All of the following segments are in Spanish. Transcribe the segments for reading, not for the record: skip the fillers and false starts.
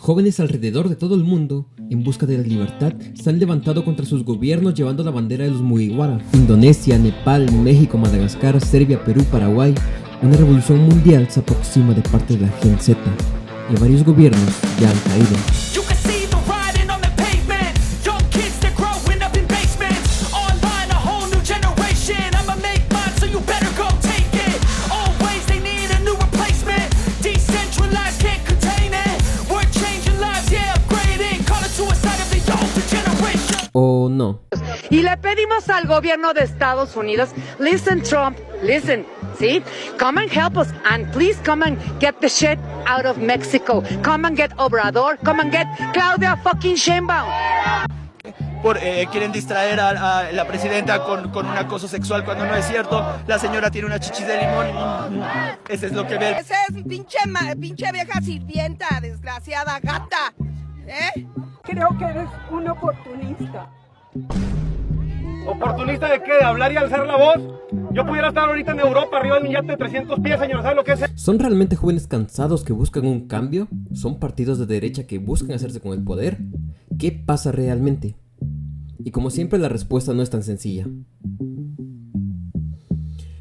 Jóvenes alrededor de todo el mundo, en busca de la libertad, se han levantado contra sus gobiernos llevando la bandera de los Mugiwara. Indonesia, Nepal, México, Madagascar, Serbia, Perú, Paraguay. Una revolución mundial se aproxima de parte de la Gen Z, y varios gobiernos ya han caído. ¿O no? Y le pedimos al gobierno de Estados Unidos, listen Trump, listen, ¿sí? Come and help us, and please come and get the shit out of Mexico. Come and get Obrador, come and get Claudia fucking Sheinbaum. Quieren distraer a la presidenta con un acoso sexual cuando no es cierto. La señora tiene una chichis de limón y ese es lo que ve. Ese es pinche vieja sirvienta, desgraciada gata, ¿eh? Creo que eres un oportunista. ¿Oportunista de qué? ¿De hablar y alzar la voz? Yo pudiera estar ahorita en Europa arriba de un yate de 300 pies, señor. ¿Sabe lo que es? ¿Son realmente jóvenes cansados que buscan un cambio? ¿Son partidos de derecha que buscan hacerse con el poder? ¿Qué pasa realmente? Y como siempre, la respuesta no es tan sencilla.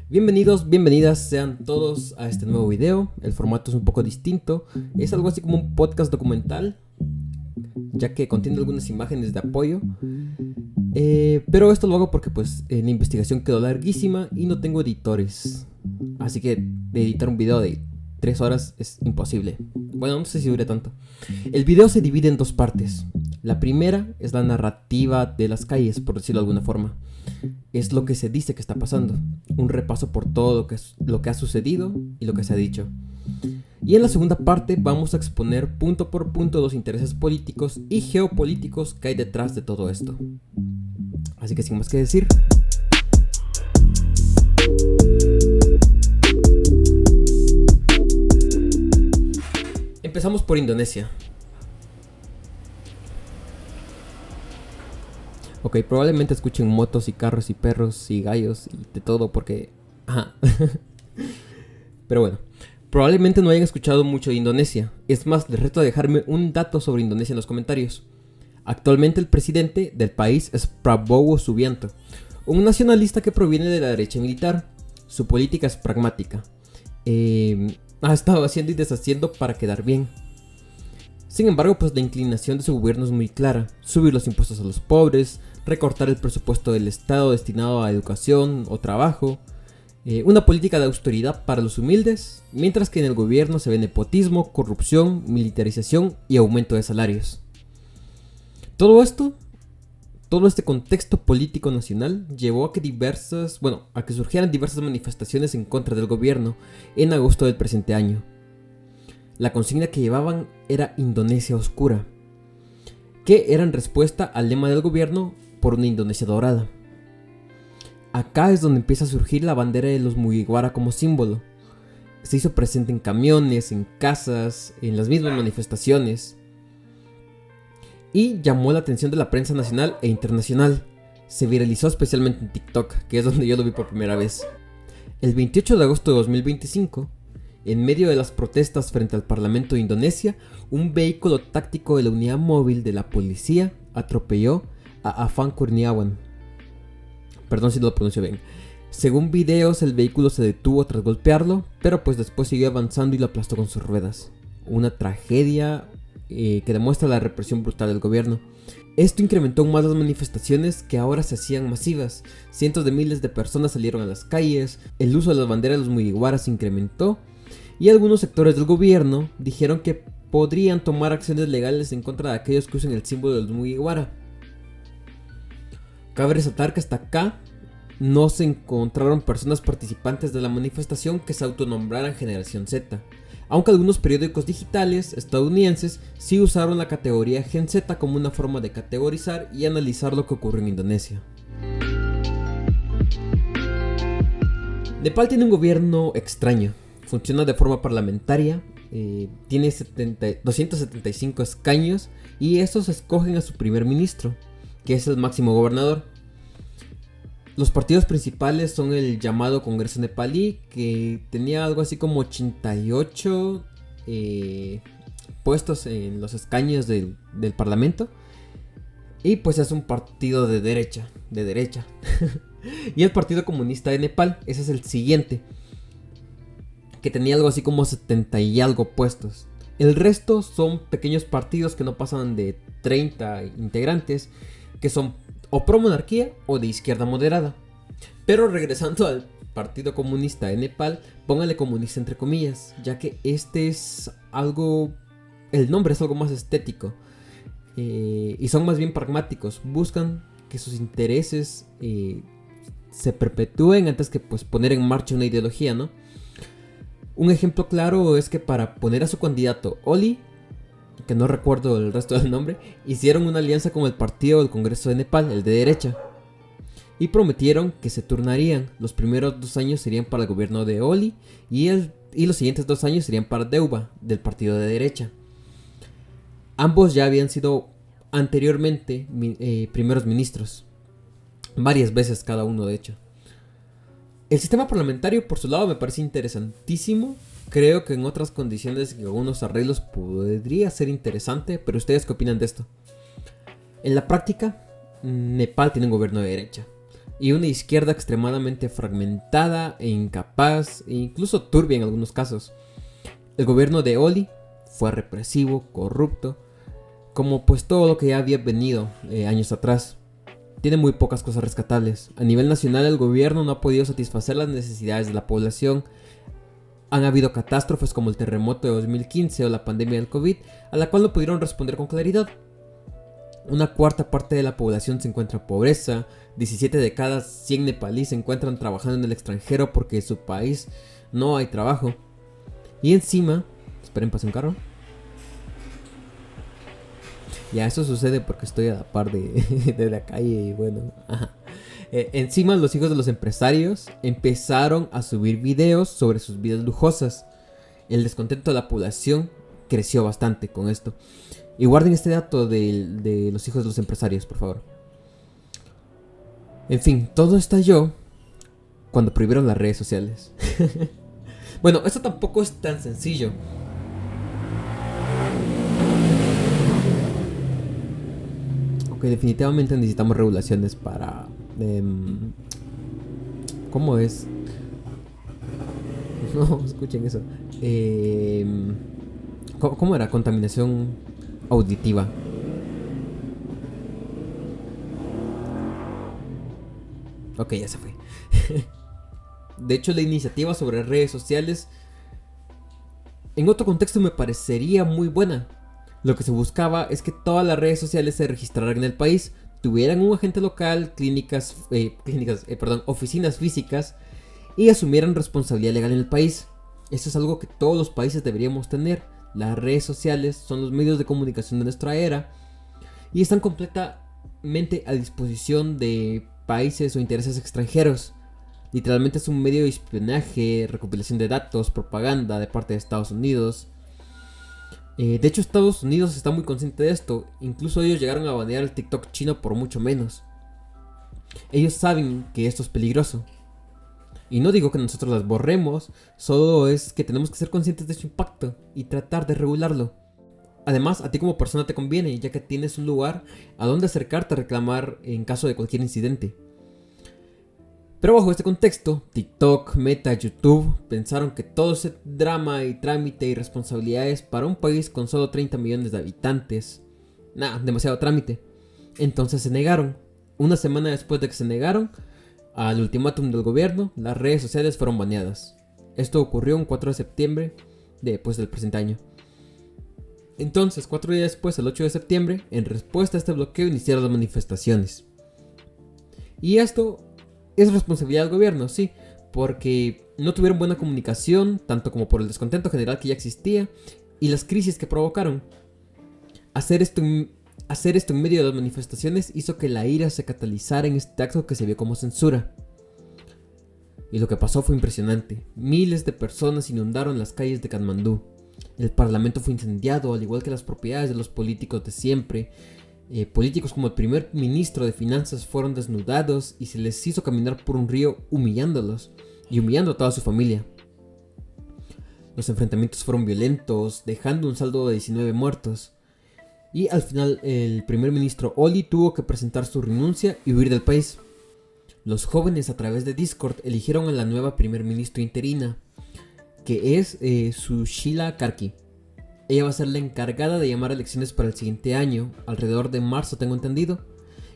Bienvenidos, bienvenidas sean todos a este nuevo video. El formato es un poco distinto. Es algo así como un podcast documental, ya que contiene algunas imágenes de apoyo. Pero esto lo hago porque la investigación quedó larguísima y no tengo editores. Así que editar un video de 3 horas es imposible. Bueno, no sé si dure tanto. El video se divide en 2 partes. La primera es la narrativa de las calles, por decirlo de alguna forma. Es lo que se dice que está pasando. Un repaso por todo lo que ha sucedido y lo que se ha dicho. Y en la segunda parte vamos a exponer punto por punto los intereses políticos y geopolíticos que hay detrás de todo esto. Así que sin más que decir, empezamos por Indonesia. Ok, probablemente escuchen motos y carros y perros y gallos y de todo porque... Ajá. Pero bueno, probablemente no hayan escuchado mucho de Indonesia. Es más, les reto a dejarme un dato sobre Indonesia en los comentarios. Actualmente el presidente del país es Prabowo Subianto, un nacionalista que proviene de la derecha militar. Su política es pragmática. Ha estado haciendo y deshaciendo para quedar bien. Sin embargo, la inclinación de su gobierno es muy clara: subir los impuestos a los pobres, recortar el presupuesto del Estado destinado a educación o trabajo, una política de austeridad para los humildes, mientras que en el gobierno se ve nepotismo, corrupción, militarización y aumento de salarios. Todo este contexto político nacional llevó a que surgieran diversas manifestaciones en contra del gobierno en agosto del presente año. La consigna que llevaban era Indonesia Oscura, que era en respuesta al lema del gobierno por una Indonesia dorada. Acá es donde empieza a surgir la bandera de los Mugiwara como símbolo. Se hizo presente en camiones, en casas, en las mismas manifestaciones, y llamó la atención de la prensa nacional e internacional. Se viralizó especialmente en TikTok, que es donde yo lo vi por primera vez. El 28 de agosto de 2025, en medio de las protestas frente al Parlamento de Indonesia, un vehículo táctico de la unidad móvil de la policía atropelló a Afan Kurniawan. Perdón si no lo pronuncio bien. Según videos, el vehículo se detuvo tras golpearlo, pero después siguió avanzando y lo aplastó con sus ruedas. Una tragedia que demuestra la represión brutal del gobierno. Esto incrementó aún más las manifestaciones, que ahora se hacían masivas. Cientos de miles de personas salieron a las calles, el uso de las banderas de los Mugiwara se incrementó, y algunos sectores del gobierno dijeron que podrían tomar acciones legales en contra de aquellos que usen el símbolo de los Mugiwara. Cabe resaltar que hasta acá no se encontraron personas participantes de la manifestación que se autonombraran Generación Z, aunque algunos periódicos digitales estadounidenses sí usaron la categoría Gen Z como una forma de categorizar y analizar lo que ocurrió en Indonesia. Nepal tiene un gobierno extraño. Funciona de forma parlamentaria, tiene 275 escaños y estos escogen a su primer ministro, que es el máximo gobernador. Los partidos principales son el llamado Congreso Nepalí, que tenía algo así como 88 puestos en los escaños del parlamento. Y pues es un partido de derecha. Y el Partido Comunista de Nepal, ese es el siguiente, que tenía algo así como 70 y algo puestos. El resto son pequeños partidos que no pasan de 30 integrantes, que son o pro monarquía o de izquierda moderada. Pero regresando al Partido Comunista de Nepal, póngale comunista entre comillas, ya que este es algo, el nombre es algo más estético, y son más bien pragmáticos. Buscan que sus intereses se perpetúen antes que pues poner en marcha una ideología, ¿no? Un ejemplo claro es que para poner a su candidato Oli, que no recuerdo el resto del nombre, hicieron una alianza con el partido del Congreso de Nepal, el de derecha, y prometieron que se turnarían. Los primeros 2 años serían para el gobierno de Oli y los siguientes 2 años serían para Deuba, del partido de derecha. Ambos ya habían sido anteriormente primeros ministros, varias veces cada uno de hecho. El sistema parlamentario por su lado me parece interesantísimo. Creo que en otras condiciones y algunos arreglos podría ser interesante, pero ¿ustedes qué opinan de esto? En la práctica, Nepal tiene un gobierno de derecha y una izquierda extremadamente fragmentada e incapaz e incluso turbia en algunos casos. El gobierno de Oli fue represivo, corrupto, como pues todo lo que ya había venido años atrás. Tiene muy pocas cosas rescatables. A nivel nacional el gobierno no ha podido satisfacer las necesidades de la población. Han habido catástrofes como el terremoto de 2015 o la pandemia del COVID, a la cual no pudieron responder con claridad. Una cuarta parte de la población se encuentra en pobreza. 17 de cada 100 nepalíes se encuentran trabajando en el extranjero porque en su país no hay trabajo. Y encima... Esperen, pasa un carro. Ya, eso sucede porque estoy a la par de la calle y bueno, ajá. Encima los hijos de los empresarios empezaron a subir videos sobre sus vidas lujosas. El descontento de la población creció bastante con esto. Y guarden este dato de los hijos de los empresarios, por favor. En fin, todo estalló cuando prohibieron las redes sociales. Bueno, esto tampoco es tan sencillo. Ok, definitivamente necesitamos regulaciones para... ¿cómo es? No, escuchen eso. ¿Cómo era? Contaminación auditiva. Ok, ya se fue. De hecho, la iniciativa sobre redes sociales en otro contexto me parecería muy buena. Lo que se buscaba es que todas las redes sociales se registraran en el país, tuvieran un agente local, oficinas físicas y asumieran responsabilidad legal en el país. Eso es algo que todos los países deberíamos tener. Las redes sociales son los medios de comunicación de nuestra era y están completamente a disposición de países o intereses extranjeros. Literalmente es un medio de espionaje, recopilación de datos, propaganda de parte de Estados Unidos. De hecho, Estados Unidos está muy consciente de esto. Incluso ellos llegaron a banear el TikTok chino por mucho menos. Ellos saben que esto es peligroso. Y no digo que nosotros las borremos, solo es que tenemos que ser conscientes de su impacto y tratar de regularlo. Además, a ti como persona te conviene, ya que tienes un lugar a donde acercarte a reclamar en caso de cualquier incidente. Pero bajo este contexto, TikTok, Meta, YouTube pensaron que todo ese drama y trámite y responsabilidades para un país con solo 30 millones de habitantes, demasiado trámite. Entonces se negaron. Una semana después de que se negaron al ultimátum del gobierno, las redes sociales fueron baneadas. Esto ocurrió el 4 de septiembre del presente año. Entonces, 4 días después, el 8 de septiembre, en respuesta a este bloqueo iniciaron las manifestaciones. Y esto es responsabilidad del gobierno, sí, porque no tuvieron buena comunicación, tanto como por el descontento general que ya existía y las crisis que provocaron. Hacer esto en medio de las manifestaciones hizo que la ira se catalizara en este acto que se vio como censura. Y lo que pasó fue impresionante. Miles de personas inundaron las calles de Katmandú. El parlamento fue incendiado, al igual que las propiedades de los políticos de siempre. Políticos como el primer ministro de finanzas fueron desnudados y se les hizo caminar por un río humillándolos y humillando a toda su familia. Los enfrentamientos fueron violentos, dejando un saldo de 19 muertos. Y al final el primer ministro Oli tuvo que presentar su renuncia y huir del país. Los jóvenes a través de Discord eligieron a la nueva primer ministro interina, que es Sushila Karki. Ella va a ser la encargada de llamar a elecciones para el siguiente año, alrededor de marzo tengo entendido,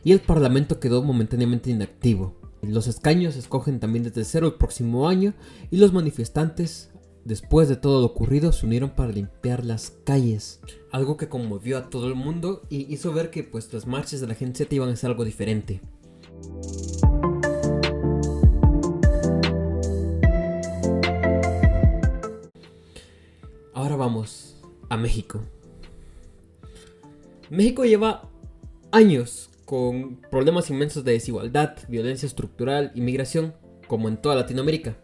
y el parlamento quedó momentáneamente inactivo. Los escaños se escogen también desde cero el próximo año y los manifestantes, después de todo lo ocurrido, se unieron para limpiar las calles. Algo que conmovió a todo el mundo y hizo ver que pues, las marchas de la Gen Z iban a ser algo diferente. Ahora vamos a México. México lleva años con problemas inmensos de desigualdad, violencia estructural y migración, como en toda Latinoamérica.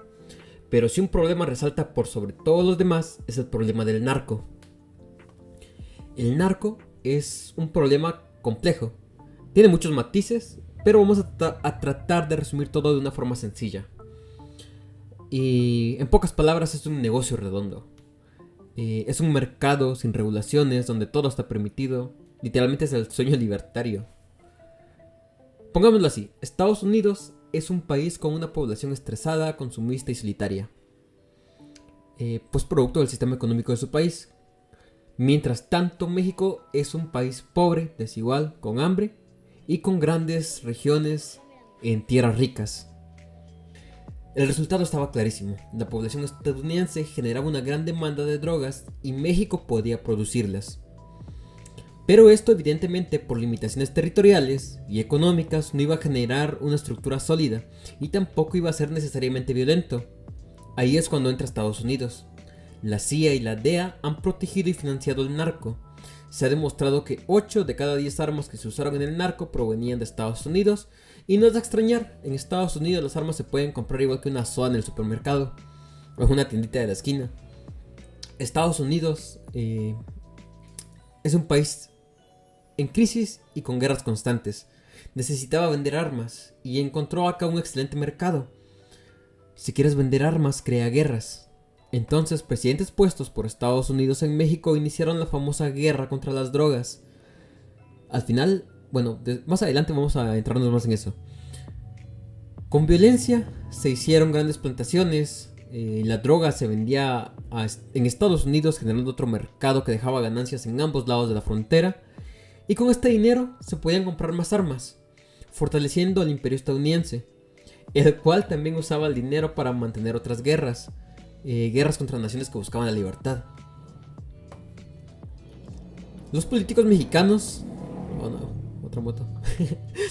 Pero si un problema resalta por sobre todos los demás, es el problema del narco. El narco es un problema complejo. Tiene muchos matices, pero vamos a tratar de resumir todo de una forma sencilla. Y en pocas palabras, es un negocio redondo. Es un mercado sin regulaciones, donde todo está permitido. Literalmente es el sueño libertario. Pongámoslo así, Estados Unidos es un país con una población estresada, consumista y solitaria. Pues producto del sistema económico de su país. Mientras tanto, México es un país pobre, desigual, con hambre y con grandes regiones en tierras ricas. El resultado estaba clarísimo. La población estadounidense generaba una gran demanda de drogas y México podía producirlas. Pero esto evidentemente por limitaciones territoriales y económicas no iba a generar una estructura sólida y tampoco iba a ser necesariamente violento. Ahí es cuando entra Estados Unidos. La CIA y la DEA han protegido y financiado el narco. Se ha demostrado que 8 de cada 10 armas que se usaron en el narco provenían de Estados Unidos. Y no es de extrañar, en Estados Unidos las armas se pueden comprar igual que una soda en el supermercado o en una tiendita de la esquina. Estados Unidos es un país en crisis y con guerras constantes. Necesitaba vender armas y encontró acá un excelente mercado. Si quieres vender armas, crea guerras. Entonces, presidentes puestos por Estados Unidos en México iniciaron la famosa guerra contra las drogas. Al final, bueno, más adelante vamos a entrarnos más en eso. Con violencia se hicieron grandes plantaciones. La droga se vendía en Estados Unidos, generando otro mercado que dejaba ganancias en ambos lados de la frontera. Y con este dinero se podían comprar más armas, fortaleciendo al imperio estadounidense, el cual también usaba el dinero para mantener otras guerras. Guerras contra naciones que buscaban la libertad. Los políticos mexicanos... Oh no, otra moto.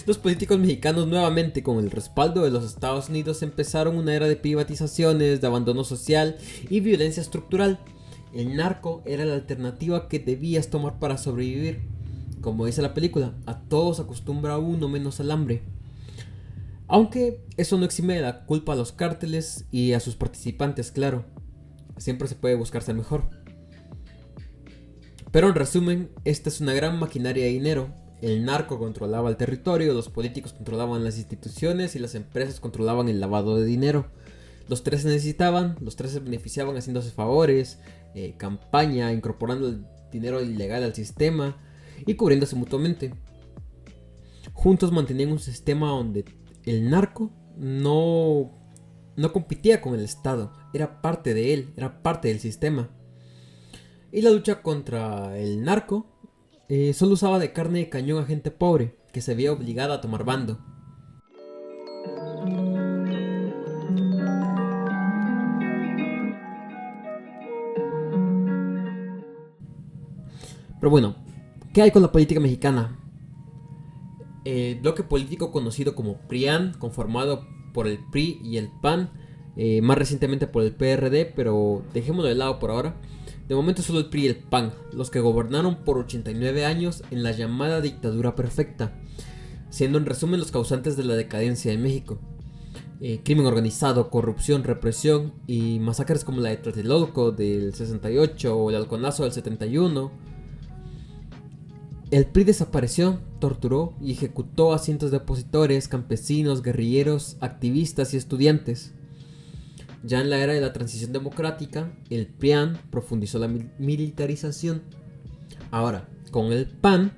Los políticos mexicanos, nuevamente con el respaldo de los Estados Unidos, empezaron una era de privatizaciones, de abandono social y violencia estructural. El narco era la alternativa que debías tomar para sobrevivir. Como dice la película, a todos acostumbra uno menos al hambre. Aunque eso no exime de la culpa a los cárteles y a sus participantes, claro. Siempre se puede buscar ser mejor. Pero en resumen, esta es una gran maquinaria de dinero. El narco controlaba el territorio, los políticos controlaban las instituciones y las empresas controlaban el lavado de dinero. Los tres se necesitaban, los tres se beneficiaban haciéndose favores, campaña, incorporando el dinero ilegal al sistema y cubriéndose mutuamente. Juntos mantenían un sistema donde el narco no competía con el Estado, era parte de él, era parte del sistema. Y la lucha contra el narco solo usaba de carne de cañón a gente pobre que se veía obligada a tomar bando. Pero bueno, ¿qué hay con la política mexicana? El bloque político conocido como PRIAN, conformado por el PRI y el PAN, más recientemente por el PRD, pero dejémoslo de lado por ahora. De momento solo el PRI y el PAN, los que gobernaron por 89 años en la llamada dictadura perfecta, siendo en resumen los causantes de la decadencia de México. Crimen organizado, corrupción, represión y masacres como la de Tlatelolco del 68 o el Halconazo del 71. El PRI desapareció, torturó y ejecutó a cientos de opositores, campesinos, guerrilleros, activistas y estudiantes. Ya en la era de la transición democrática, el PRIAN profundizó la militarización. Ahora, con el PAN,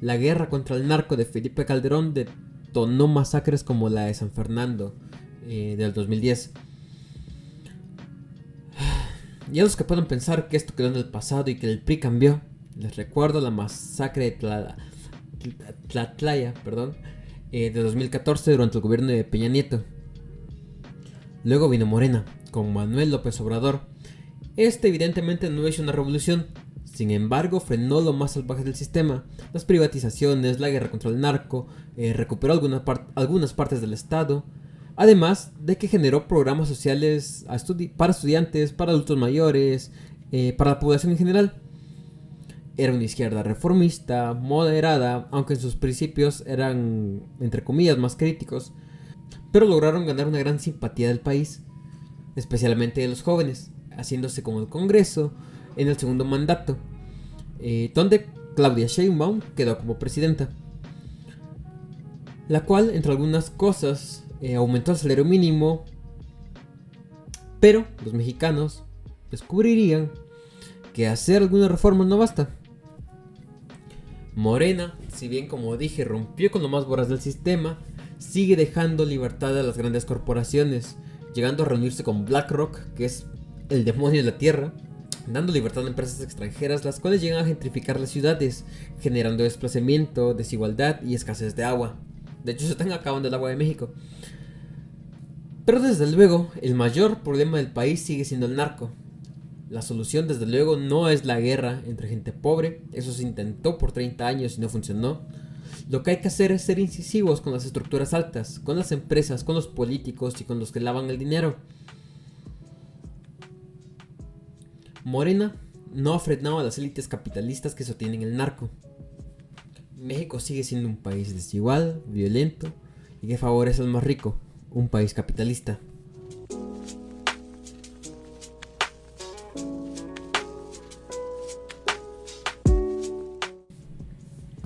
la guerra contra el narco de Felipe Calderón detonó masacres como la de San Fernando del 2010. Y a los que puedan pensar que esto quedó en el pasado y que el PRI cambió, les recuerdo la masacre de Tlatlaya, de 2014 durante el gobierno de Peña Nieto. Luego vino Morena, con Manuel López Obrador. Este evidentemente no hizo una revolución, sin embargo frenó lo más salvaje del sistema, las privatizaciones, la guerra contra el narco, recuperó algunas partes del Estado, además de que generó programas sociales para estudiantes, para adultos mayores, para la población en general. Era una izquierda reformista, moderada, aunque en sus principios eran, entre comillas, más críticos, pero lograron ganar una gran simpatía del país, especialmente de los jóvenes, haciéndose con el Congreso en el segundo mandato, donde Claudia Sheinbaum quedó como presidenta, la cual, entre algunas cosas, aumentó el salario mínimo, pero los mexicanos descubrirían que hacer algunas reformas no basta. Morena, si bien como dije rompió con lo más voraz del sistema, sigue dejando libertad a las grandes corporaciones, llegando a reunirse con BlackRock, que es el demonio de la tierra, dando libertad a empresas extranjeras, las cuales llegan a gentrificar las ciudades, generando desplazamiento, desigualdad y escasez de agua. De hecho, se están acabando el agua de México. Pero desde luego, el mayor problema del país sigue siendo el narco. La solución desde luego no es la guerra entre gente pobre, eso se intentó por 30 años y no funcionó. Lo que hay que hacer es ser incisivos con las estructuras altas, con las empresas, con los políticos y con los que lavan el dinero. Morena no ha frenado a las élites capitalistas que sostienen el narco. México sigue siendo un país desigual, violento y que favorece al más rico, un país capitalista.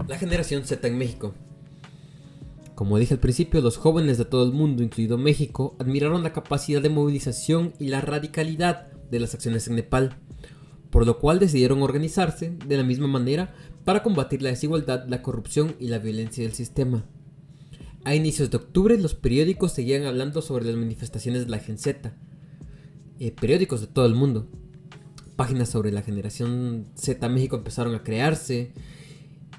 La generación Z en México. Como dije al principio, los jóvenes de todo el mundo, incluido México, admiraron la capacidad de movilización y la radicalidad de las acciones en Nepal, por lo cual decidieron organizarse de la misma manera para combatir la desigualdad, la corrupción y la violencia del sistema. A inicios de octubre, los periódicos seguían hablando sobre las manifestaciones de la Gen Z, periódicos de todo el mundo. Páginas sobre la generación Z México empezaron a crearse,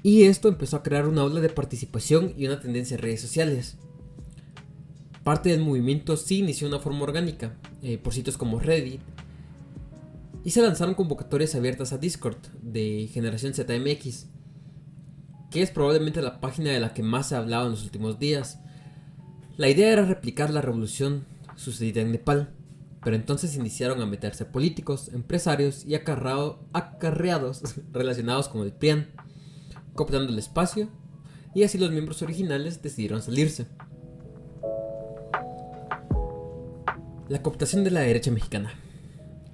y esto empezó a crear una ola de participación y una tendencia en redes sociales. Parte del movimiento sí inició de una forma orgánica, por sitios como Reddit, y se lanzaron convocatorias abiertas a Discord de Generación ZMX, que es probablemente la página de la que más se ha hablado en los últimos días. La idea era replicar la revolución sucedida en Nepal, pero entonces iniciaron a meterse políticos, empresarios y acarreados relacionados con el PRIAN, cooptando el espacio, y así los miembros originales decidieron salirse. La cooptación de la derecha mexicana.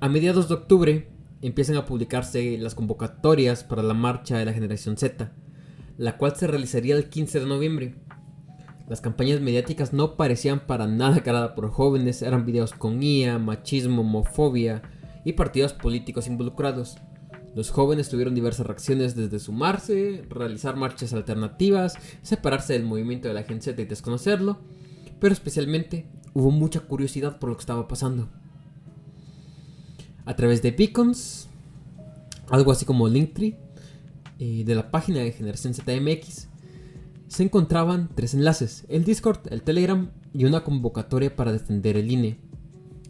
A mediados de octubre empiezan a publicarse las convocatorias para la marcha de la generación Z, la cual se realizaría el 15 de noviembre. Las campañas mediáticas no parecían para nada caradas por jóvenes, eran videos con IA, machismo, homofobia y partidos políticos involucrados. Los jóvenes tuvieron diversas reacciones, desde sumarse, realizar marchas alternativas, separarse del movimiento de la Gen Z y desconocerlo, pero especialmente hubo mucha curiosidad por lo que estaba pasando. A través de beacons, algo así como Linktree, de la página de Generación ZMX, se encontraban 3 enlaces: el Discord, el Telegram y una convocatoria para defender el INE.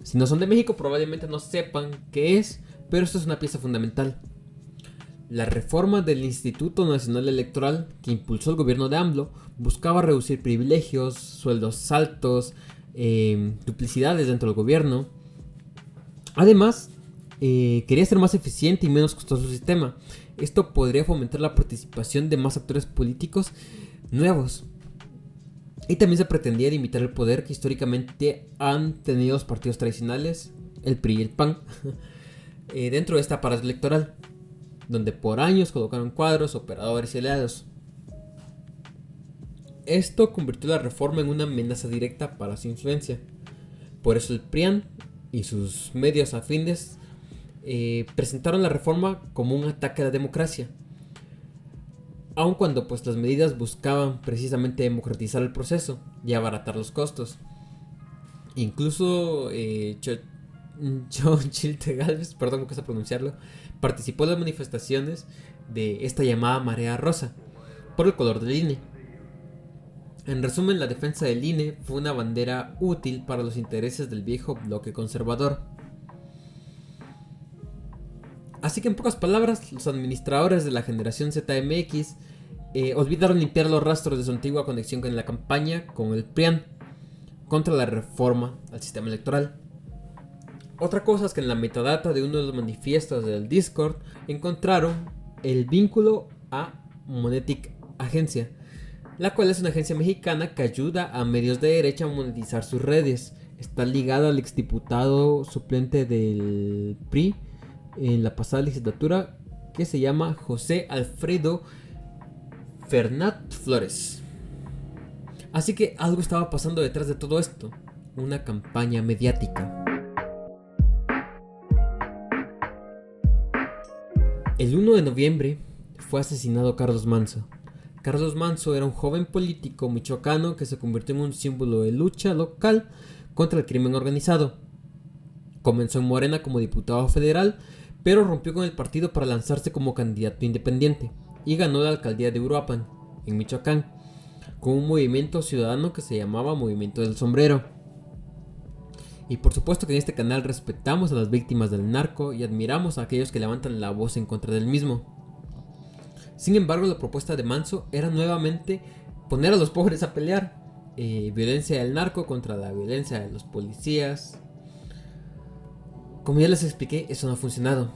Si no son de México probablemente no sepan qué es, pero esto es una pieza fundamental. La reforma del Instituto Nacional Electoral que impulsó el gobierno de AMLO buscaba reducir privilegios, sueldos altos, duplicidades dentro del gobierno. Además, quería ser más eficiente y menos costoso el sistema. Esto podría fomentar la participación de más actores políticos nuevos. Y también se pretendía limitar el poder que históricamente han tenido los partidos tradicionales, el PRI y el PAN, dentro de este aparato electoral, donde por años colocaron cuadros, operadores y aliados. Esto convirtió la reforma en una amenaza directa para su influencia. Por eso el PRIAN y sus medios afines presentaron la reforma como un ataque a la democracia, aun cuando pues las medidas buscaban precisamente democratizar el proceso y abaratar los costos. Incluso John Chilte Gálvez, perdón, me cuesta pronunciarlo, participó en las manifestaciones de esta llamada Marea Rosa por el color del INE. En resumen, la defensa del INE fue una bandera útil para los intereses del viejo bloque conservador. Así que en pocas palabras, los administradores de la generación ZMX olvidaron limpiar los rastros de su antigua conexión con la campaña con el PRIAN contra la reforma al sistema electoral. Otra cosa es que en la metadata de uno de los manifiestos del Discord encontraron el vínculo a Monetic Agencia, la cual es una agencia mexicana que ayuda a medios de derecha a monetizar sus redes. Está ligada al exdiputado suplente del PRI en la pasada legislatura, que se llama José Alfredo Fernat Flores. Así que algo estaba pasando detrás de todo esto, una campaña mediática. El 1 de noviembre fue asesinado Carlos Manzo. Carlos Manzo era un joven político michoacano que se convirtió en un símbolo de lucha local contra el crimen organizado. Comenzó en Morena como diputado federal, pero rompió con el partido para lanzarse como candidato independiente y ganó la alcaldía de Uruapan, en Michoacán, con un movimiento ciudadano que se llamaba Movimiento del Sombrero. Y por supuesto que en este canal respetamos a las víctimas del narco y admiramos a aquellos que levantan la voz en contra del mismo. Sin embargo, la propuesta de Manzo era nuevamente poner a los pobres a pelear. Violencia del narco contra la violencia de los policías. Como ya les expliqué, eso no ha funcionado.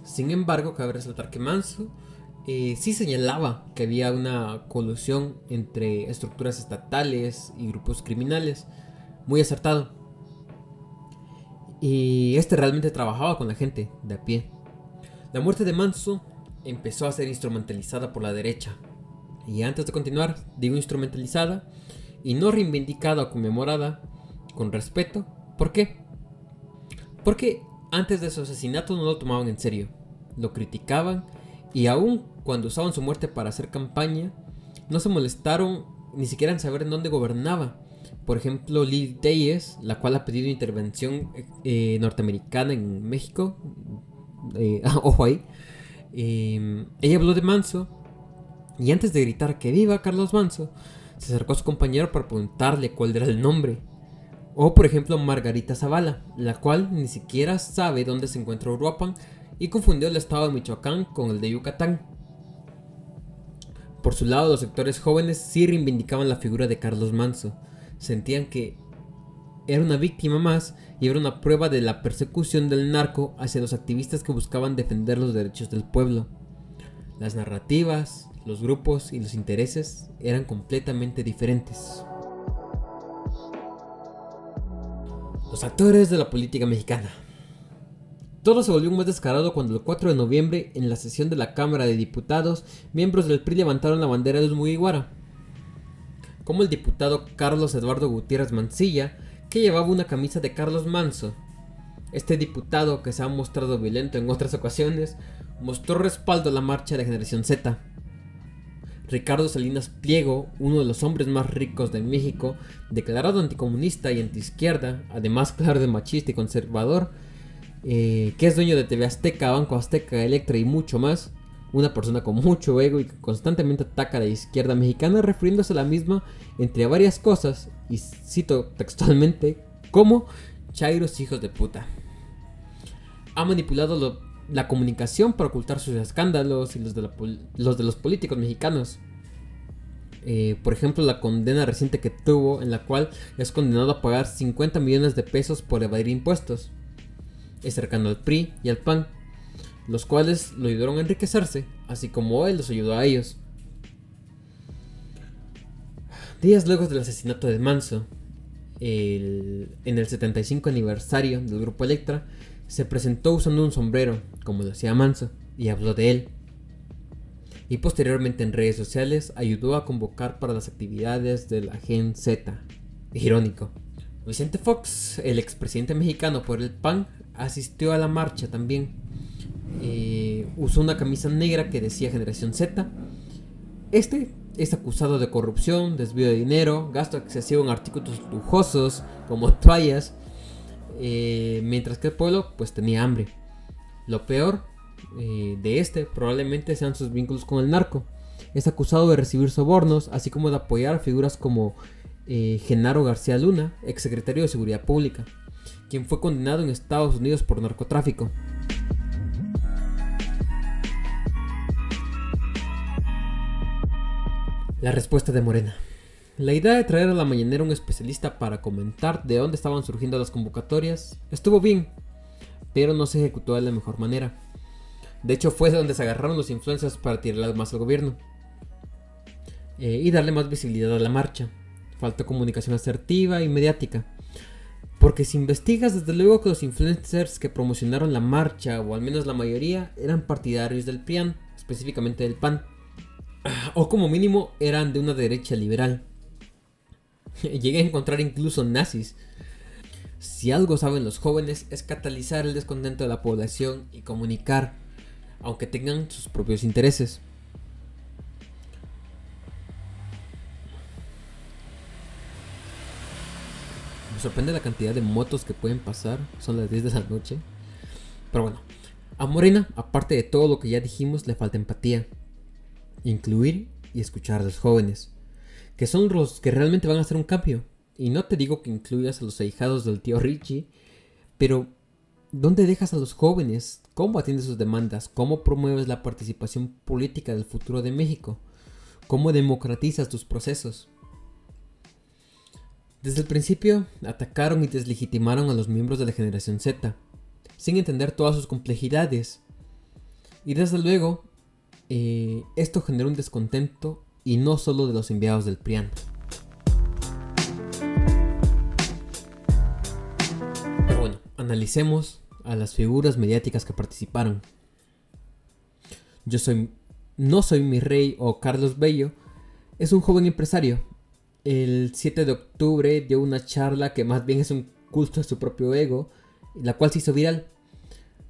Sin embargo, cabe resaltar que Manzo sí señalaba que había una colusión entre estructuras estatales y grupos criminales. Muy acertado. Y realmente trabajaba con la gente de a pie. La muerte de Manzo empezó a ser instrumentalizada por la derecha. Y antes de continuar, digo instrumentalizada y no reivindicada o conmemorada con respeto. ¿Por qué? Porque antes de su asesinato no lo tomaban en serio, lo criticaban y aun cuando usaban su muerte para hacer campaña, no se molestaron ni siquiera en saber en dónde gobernaba. Por ejemplo, Lili Telles, la cual ha pedido intervención norteamericana en México, ojo ahí, ella habló de Manzo y antes de gritar que viva Carlos Manzo, se acercó a su compañero para preguntarle cuál era el nombre. O por ejemplo Margarita Zavala, la cual ni siquiera sabe dónde se encuentra Uruapan y confundió el estado de Michoacán con el de Yucatán. Por su lado, los sectores jóvenes sí reivindicaban la figura de Carlos Manzo. Sentían que era una víctima más y era una prueba de la persecución del narco hacia los activistas que buscaban defender los derechos del pueblo. Las narrativas, los grupos y los intereses eran completamente diferentes. Los actores de la política mexicana. Todo se volvió más descarado cuando el 4 de noviembre, en la sesión de la Cámara de Diputados, miembros del PRI levantaron la bandera de Mugiwara, como el diputado Carlos Eduardo Gutiérrez Mancilla, que llevaba una camisa de Carlos Manzo. Este diputado, que se ha mostrado violento en otras ocasiones, mostró respaldo a la marcha de Generación Z. Ricardo Salinas Pliego, uno de los hombres más ricos de México, declarado anticomunista y antiizquierda, además claro de machista y conservador, que es dueño de TV Azteca, Banco Azteca, Electra y mucho más, una persona con mucho ego y que constantemente ataca a la izquierda mexicana, refiriéndose a la misma entre varias cosas, y cito textualmente, como chairos hijos de puta. Ha manipulado la comunicación para ocultar sus escándalos y los de los políticos mexicanos. Por ejemplo, la condena reciente que tuvo, en la cual es condenado a pagar 50 millones de pesos por evadir impuestos. Es cercano al PRI y al PAN, los cuales lo ayudaron a enriquecerse, así como él los ayudó a ellos. Días luego del asesinato de Manzo, en el 75 aniversario del grupo Electra, se presentó usando un sombrero, como lo hacía Manzo, y habló de él. Y posteriormente en redes sociales ayudó a convocar para las actividades de la Gen Z. Irónico. Vicente Fox, el expresidente mexicano por el PAN, asistió a la marcha también. Usó una camisa negra que decía Generación Z. Este es acusado de corrupción, desvío de dinero, gasto excesivo en artículos lujosos como toallas, mientras que el pueblo pues tenía hambre. Lo peor de este probablemente sean sus vínculos con el narco. Es acusado de recibir sobornos, así como de apoyar a figuras como Genaro García Luna, exsecretario de Seguridad Pública, quien fue condenado en Estados Unidos por narcotráfico. La respuesta de Morena. La idea de traer a la mañanera un especialista para comentar de dónde estaban surgiendo las convocatorias estuvo bien, pero no se ejecutó de la mejor manera. De hecho, fue donde se agarraron los influencers para tirarle más al gobierno y darle más visibilidad a la marcha. Faltó comunicación asertiva y mediática. Porque si investigas, desde luego que los influencers que promocionaron la marcha, o al menos la mayoría, eran partidarios del PRIAN, específicamente del PAN. O como mínimo eran de una derecha liberal. Llegué a encontrar incluso nazis. Si algo saben los jóvenes es catalizar el descontento de la población y comunicar, aunque tengan sus propios intereses. Me sorprende la cantidad de motos que pueden pasar. Son las 10 de la noche. Pero bueno, a Morena, aparte de todo lo que ya dijimos, le falta empatía. Incluir y escuchar a los jóvenes, que son los que realmente van a hacer un cambio. Y no te digo que incluyas a los ahijados del tío Richie, pero ¿dónde dejas a los jóvenes? ¿Cómo atiendes sus demandas? ¿Cómo promueves la participación política del futuro de México? ¿Cómo democratizas tus procesos? Desde el principio atacaron y deslegitimaron a los miembros de la generación Z, sin entender todas sus complejidades. Y desde luego, esto generó un descontento, y no solo de los enviados del PRIAN. Pero bueno, analicemos a las figuras mediáticas que participaron. No soy mi rey o Carlos Bello, es un joven empresario. El 7 de octubre dio una charla que más bien es un culto a su propio ego, la cual se hizo viral,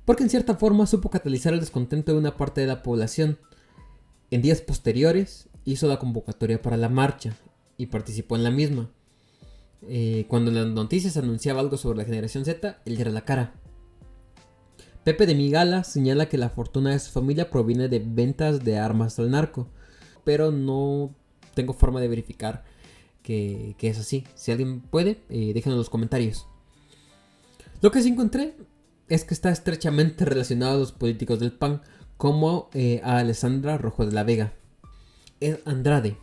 porque en cierta forma supo catalizar el descontento de una parte de la población. En días posteriores hizo la convocatoria para la marcha y participó en la misma. Cuando en las noticias anunciaba algo sobre la generación Z, él diera la cara. Pepe de Migala señala que la fortuna de su familia proviene de ventas de armas al narco, pero no tengo forma de verificar que es así. Si alguien puede, déjenlo en los comentarios. Lo que sí encontré es que está estrechamente relacionado a los políticos del PAN, como a Alessandra Rojo de la Vega, Ed Andrade,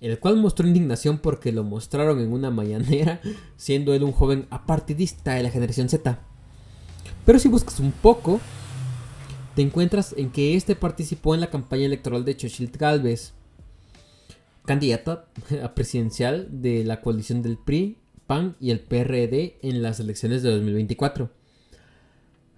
el cual mostró indignación porque lo mostraron en una mañanera, siendo él un joven apartidista de la generación Z. Pero si buscas un poco, te encuentras en que este participó en la campaña electoral de Xochitl Gálvez, candidata a presidencial de la coalición del PRI, PAN y el PRD en las elecciones de 2024.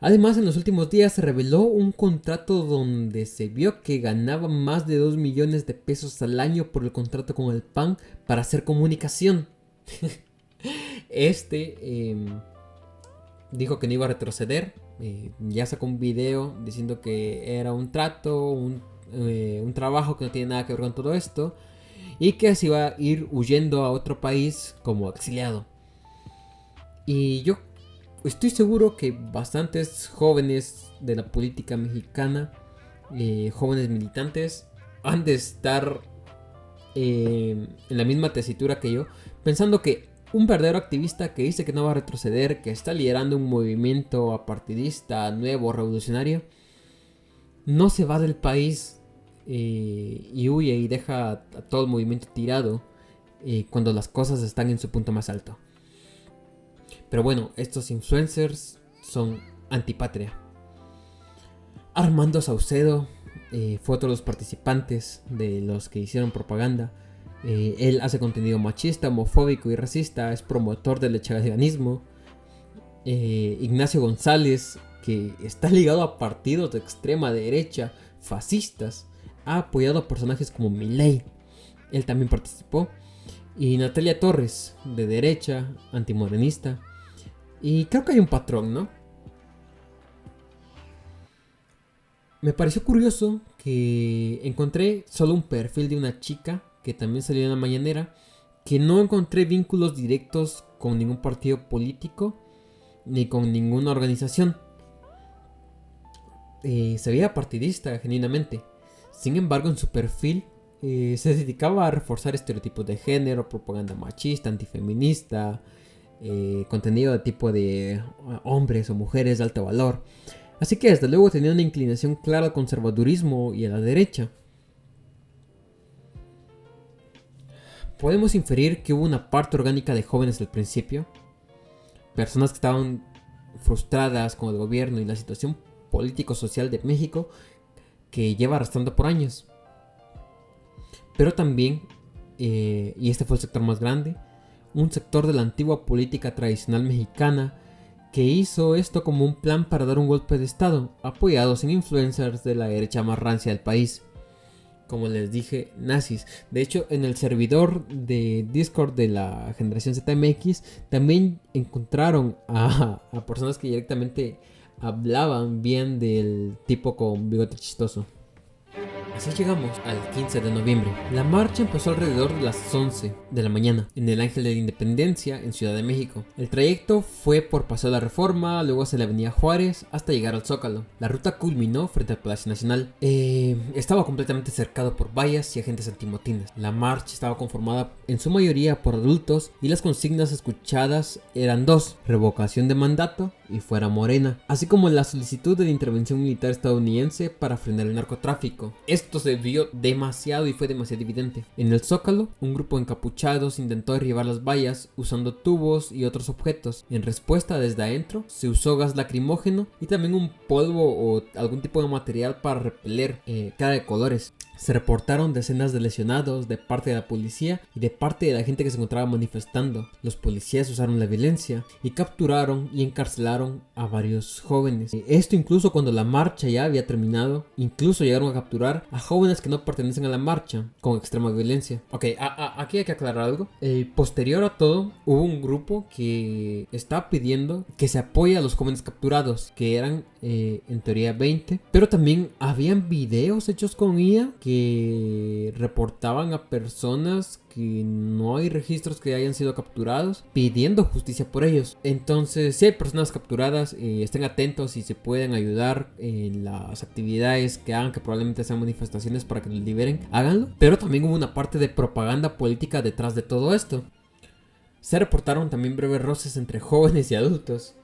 Además, en los últimos días se reveló un contrato donde se vio que ganaba más de 2 millones de pesos al año por el contrato con el PAN para hacer comunicación. Dijo que no iba a retroceder. Ya sacó un video diciendo que era un trato, un trabajo que no tiene nada que ver con todo esto, y que se iba a ir huyendo a otro país como exiliado. Y yo estoy seguro que bastantes jóvenes de la política mexicana, jóvenes militantes, han de estar en la misma tesitura que yo, pensando que un verdadero activista que dice que no va a retroceder, que está liderando un movimiento apartidista, nuevo, revolucionario, no se va del país y huye y deja a todo el movimiento tirado cuando las cosas están en su punto más alto. Pero bueno, estos influencers son antipatria. Armando Saucedo fue otro de los participantes de los que hicieron propaganda. Él hace contenido machista, homofóbico y racista. Es promotor del lechaganismo. Ignacio González, que está ligado a partidos de extrema derecha, fascistas, ha apoyado a personajes como Milei. Él también participó. y Natalia Torres, de derecha, antimorenista. Y creo que hay un patrón, ¿no? Me pareció curioso que encontré solo un perfil de una chica que también salió en la mañanera, que no encontré vínculos directos con ningún partido político ni con ninguna organización. Se veía partidista genuinamente. Sin embargo, en su perfil se dedicaba a reforzar estereotipos de género, propaganda machista, antifeminista, contenido de tipo de hombres o mujeres de alto valor. Así que desde luego tenía una inclinación clara al conservadurismo y a la derecha. Podemos inferir que hubo una parte orgánica de jóvenes al principio, personas que estaban frustradas con el gobierno y la situación político-social de México que lleva arrastrando por años. Pero también, y este fue el sector más grande, un sector de la antigua política tradicional mexicana que hizo esto como un plan para dar un golpe de estado, apoyados en influencers de la derecha más rancia del país. Como les dije, nazis. De hecho, en el servidor de Discord de la generación ZMX también encontraron a personas que directamente hablaban bien del tipo con bigote chistoso. Así llegamos al 15 de noviembre. La marcha empezó alrededor de las 11 de la mañana en el Ángel de la Independencia en Ciudad de México. El trayecto fue por Paseo de la Reforma, luego hacia la Avenida Juárez hasta llegar al Zócalo. La ruta culminó frente al Palacio Nacional. Estaba completamente cercado por vallas y agentes antimotines. La marcha estaba conformada en su mayoría por adultos y las consignas escuchadas eran dos: revocación de mandato y fuera Morena, así como la solicitud de la intervención militar estadounidense para frenar el narcotráfico. Esto se vio demasiado y fue demasiado evidente. En el Zócalo, un grupo de encapuchados intentó derribar las vallas usando tubos y otros objetos. En respuesta, desde adentro se usó gas lacrimógeno y también un polvo o algún tipo de material para repeler cara de colores. Se reportaron decenas de lesionados de parte de la policía y de parte de la gente que se encontraba manifestando. Los policías usaron la violencia y capturaron y encarcelaron a varios jóvenes. Esto incluso cuando la marcha ya había terminado. Incluso llegaron a capturar a jóvenes que no pertenecen a la marcha con extrema violencia. Ok, aquí hay que aclarar algo. Posterior a todo, hubo un grupo que estaba pidiendo que se apoye a los jóvenes capturados, que eran en teoría 20. Pero también habían videos hechos con IA que reportaban a personas que no hay registros que hayan sido capturados, pidiendo justicia por ellos. Entonces, si hay personas capturadas, estén atentos y se pueden ayudar en las actividades que hagan, que probablemente sean manifestaciones para que los liberen, háganlo. Pero también hubo una parte de propaganda política detrás de todo esto. Se reportaron también breves roces entre jóvenes y adultos,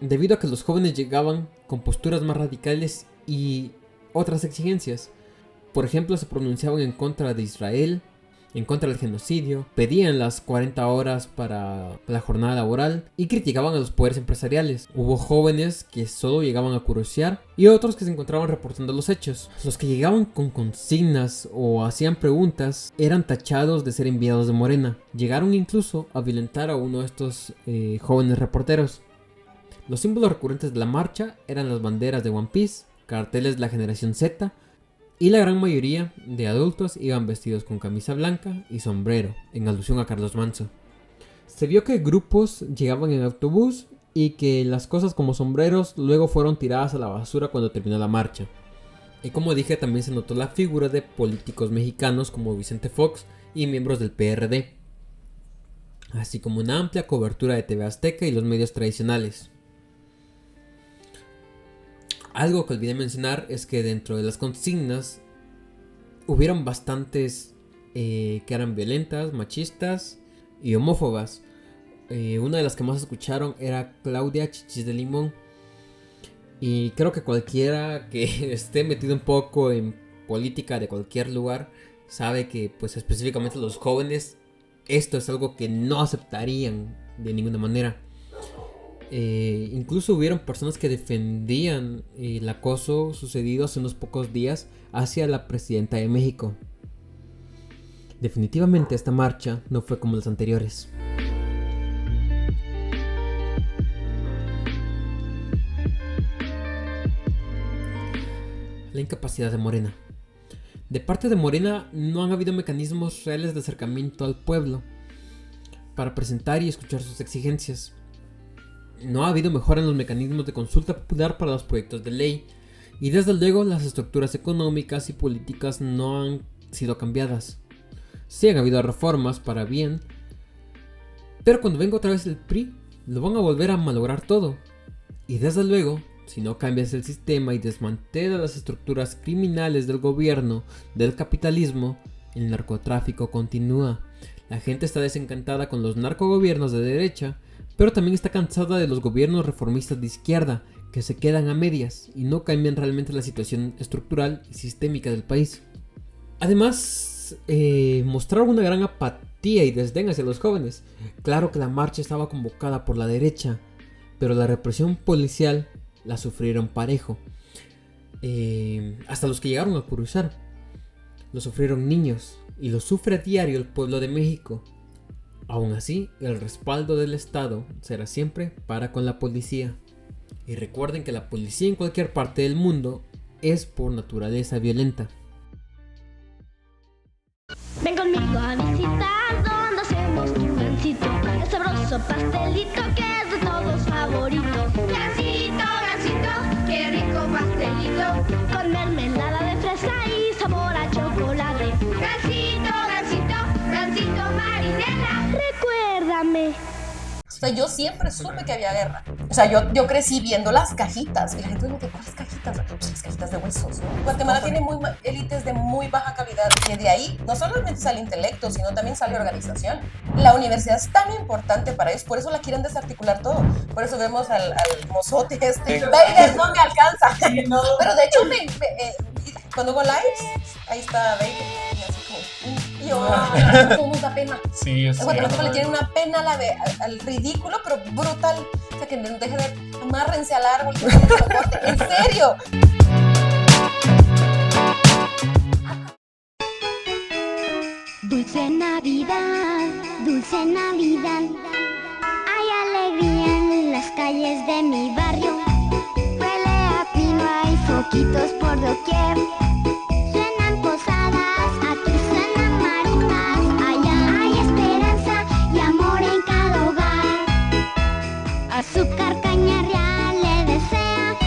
debido a que los jóvenes llegaban con posturas más radicales y otras exigencias. Por ejemplo, se pronunciaban en contra de Israel, en contra del genocidio, pedían las 40 horas para la jornada laboral y criticaban a los poderes empresariales. Hubo jóvenes que solo llegaban a curiosear y otros que se encontraban reportando los hechos. Los que llegaban con consignas o hacían preguntas eran tachados de ser enviados de Morena. Llegaron incluso a violentar a uno de estos jóvenes reporteros. Los símbolos recurrentes de la marcha eran las banderas de One Piece, carteles de la generación Z, y la gran mayoría de adultos iban vestidos con camisa blanca y sombrero, en alusión a Carlos Manzo. Se vio que grupos llegaban en autobús y que las cosas como sombreros luego fueron tiradas a la basura cuando terminó la marcha. Y como dije, también se notó la figura de políticos mexicanos como Vicente Fox y miembros del PRD, así como una amplia cobertura de TV Azteca y los medios tradicionales. Algo que olvidé mencionar es que dentro de las consignas hubieron bastantes que eran violentas, machistas y homófobas. Una de las que más escucharon era Claudia Chichis de Limón. Y creo que cualquiera que esté metido un poco en política de cualquier lugar sabe que pues específicamente los jóvenes esto es algo que no aceptarían de ninguna manera. Incluso hubieron personas que defendían el acoso sucedido hace unos pocos días hacia la presidenta de México. Definitivamente esta marcha no fue como las anteriores. La incapacidad de Morena. De parte de Morena no han habido mecanismos reales de acercamiento al pueblo. para presentar y escuchar sus exigencias. No ha habido mejora en los mecanismos de consulta popular para los proyectos de ley, y desde luego las estructuras económicas y políticas no han sido cambiadas. Sí han habido reformas para bien, pero cuando venga otra vez el PRI, lo van a volver a malograr todo. Y desde luego, si no cambias el sistema y desmantelas las estructuras criminales del gobierno, del capitalismo, el narcotráfico continúa. La gente está desencantada con los narcogobiernos de derecha, pero también está cansada de los gobiernos reformistas de izquierda, que se quedan a medias y no cambian realmente la situación estructural y sistémica del país. Además, mostraron una gran apatía y desdén hacia los jóvenes. Claro que la marcha estaba convocada por la derecha, pero la represión policial la sufrieron parejo. Hasta los que llegaron a cruzar lo sufrieron niños, y lo sufre a diario el pueblo de México. Aún así, el respaldo del Estado será siempre para con la policía. Y recuerden que la policía en cualquier parte del mundo es por naturaleza violenta. Ven conmigo a visitar donde hacemos tu gansito, el sabroso pastelito que es de todos favorito. Gansito, gansito, qué rico pastelito, con mermelada de fresa y sabor a chocolate. Gansito, gansito, gansito marinela, recuérdame. O sea, yo siempre supe que había guerra. O sea, yo crecí viendo las cajitas. Y la gente me dice, ¿cuáles cajitas? Pues las cajitas de huesos, ¿no? Guatemala tiene élites de muy baja calidad. Y de ahí no solamente sale intelecto, sino también sale organización. La universidad es tan importante para ellos, por eso la quieren desarticular todo. Por eso vemos al mozote Bader no me alcanza. Pero de hecho, cuando hago lives, ahí está Bader. Y así como... Y yo, todo nos da pena. Sí, es cierto. Le tienen una pena al ridículo, pero brutal. O sea, que no deje de amárrense al árbol. En serio. Dulce Navidad, dulce Navidad. Hay alegría en las calles de mi barrio. Huele a pino, hay foquitos por doquier. Suenan posadas, aquí suenan marutas. Allá hay esperanza y amor en cada hogar. Azúcar Cañareal le desea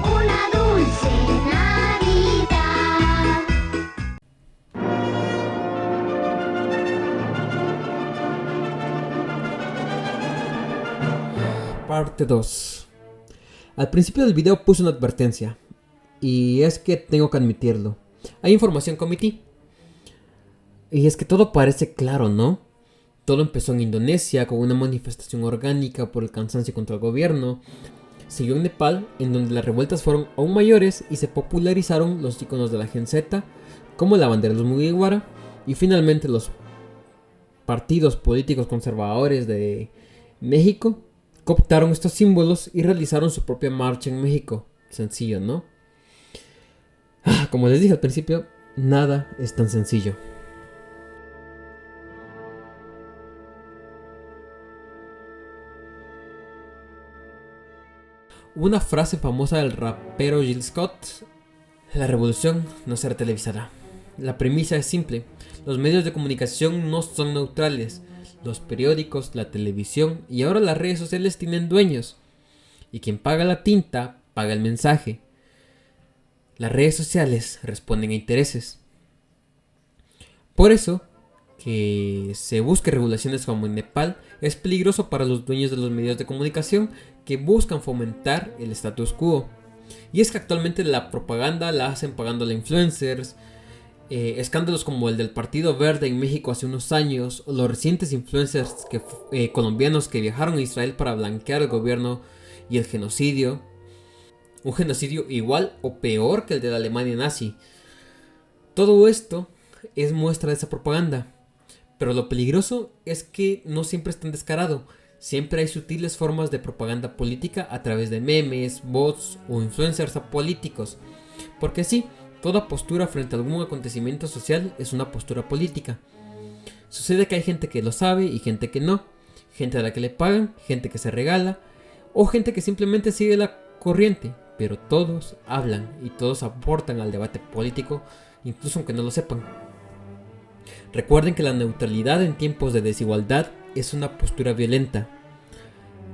una dulce Navidad. Parte 2. Al principio del video puse una advertencia, y es que tengo que admitirlo. Hay información que omití. Y es que todo parece claro, ¿no? Todo empezó en Indonesia con una manifestación orgánica por el cansancio contra el gobierno. Siguió en Nepal, en donde las revueltas fueron aún mayores y se popularizaron los iconos de la Gen Z, como la bandera de los Mugiwara, y finalmente los partidos políticos conservadores de México cooptaron estos símbolos y realizaron su propia marcha en México. Sencillo, ¿no? Como les dije al principio, nada es tan sencillo. Una frase famosa del rapero Jill Scott: la revolución no será televisada. La premisa es simple: los medios de comunicación no son neutrales. Los periódicos, la televisión y ahora las redes sociales tienen dueños. Y quien paga la tinta, paga el mensaje. Las redes sociales responden a intereses. Por eso, que se busque regulaciones como en Nepal es peligroso para los dueños de los medios de comunicación que buscan fomentar el status quo. Y es que actualmente la propaganda la hacen pagando a influencers. Escándalos como el del Partido Verde en México hace unos años, o los recientes influencers colombianos que viajaron a Israel para blanquear el gobierno y el genocidio. Un genocidio igual o peor que el de la Alemania nazi. Todo esto es muestra de esa propaganda. Pero lo peligroso es que no siempre es tan descarado. Siempre hay sutiles formas de propaganda política a través de memes, bots o influencers políticos. Porque sí, toda postura frente a algún acontecimiento social es una postura política. Sucede que hay gente que lo sabe y gente que no. Gente a la que le pagan, gente que se regala o gente que simplemente sigue la corriente. Pero todos hablan y todos aportan al debate político, incluso aunque no lo sepan. Recuerden que la neutralidad en tiempos de desigualdad es una postura violenta.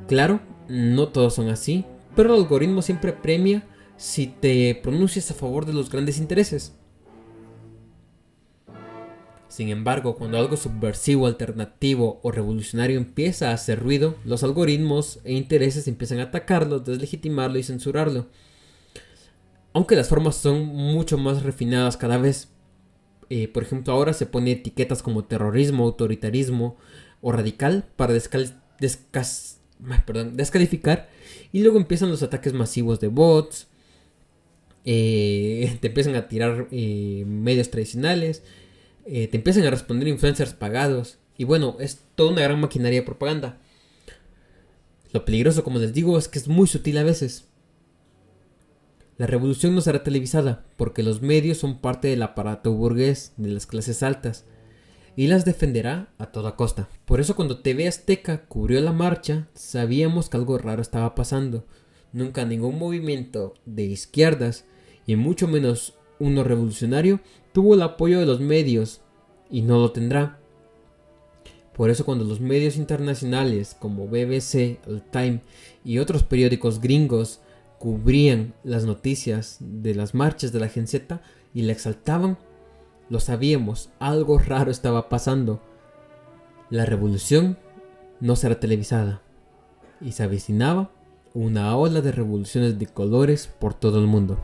Claro, no todos son así, pero el algoritmo siempre premia si te pronuncias a favor de los grandes intereses. Sin embargo, cuando algo subversivo, alternativo o revolucionario empieza a hacer ruido, los algoritmos e intereses empiezan a atacarlo, deslegitimarlo y censurarlo. Aunque las formas son mucho más refinadas cada vez. Por ejemplo, ahora se pone etiquetas como terrorismo, autoritarismo o radical para descalificar. Y luego empiezan los ataques masivos de bots. Te empiezan a tirar medios tradicionales. Te empiezan a responder influencers pagados. Y bueno, es toda una gran maquinaria de propaganda. Lo peligroso, como les digo, es que es muy sutil a veces. La revolución no será televisada, porque los medios son parte del aparato burgués de las clases altas, y las defenderá a toda costa. Por eso cuando TV Azteca cubrió la marcha, sabíamos que algo raro estaba pasando. Nunca ningún movimiento de izquierdas, y mucho menos uno revolucionario, tuvo el apoyo de los medios, y no lo tendrá. Por eso cuando los medios internacionales como BBC, El Time y otros periódicos gringos cubrían las noticias de las marchas de la Gen Z y la exaltaban, lo sabíamos, algo raro estaba pasando. La revolución no será televisada y se avecinaba una ola de revoluciones de colores por todo el mundo.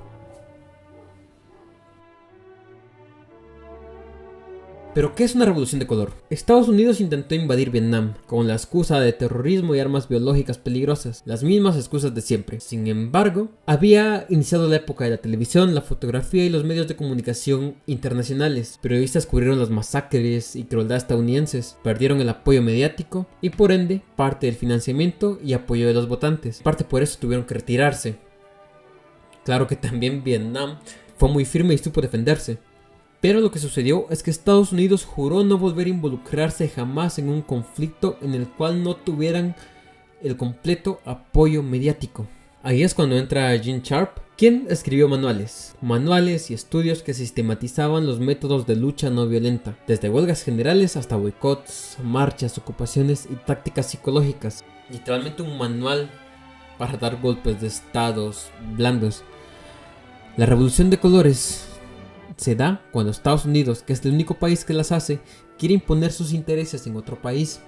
¿Pero qué es una revolución de color? Estados Unidos intentó invadir Vietnam con la excusa de terrorismo y armas biológicas peligrosas, las mismas excusas de siempre. Sin embargo, había iniciado la época de la televisión, la fotografía y los medios de comunicación internacionales. Periodistas cubrieron las masacres y crueldad estadounidenses, perdieron el apoyo mediático y por ende parte del financiamiento y apoyo de los votantes. Parte por eso tuvieron que retirarse. Claro que también Vietnam fue muy firme y supo defenderse. Pero lo que sucedió es que Estados Unidos juró no volver a involucrarse jamás en un conflicto en el cual no tuvieran el completo apoyo mediático. Ahí es cuando entra Gene Sharp, quien escribió manuales y estudios que sistematizaban los métodos de lucha no violenta, desde huelgas generales hasta boicots, marchas, ocupaciones y tácticas psicológicas. Literalmente un manual para dar golpes de estados blandos. La revolución de colores se da cuando Estados Unidos, que es el único país que las hace, quiere imponer sus intereses en otro país.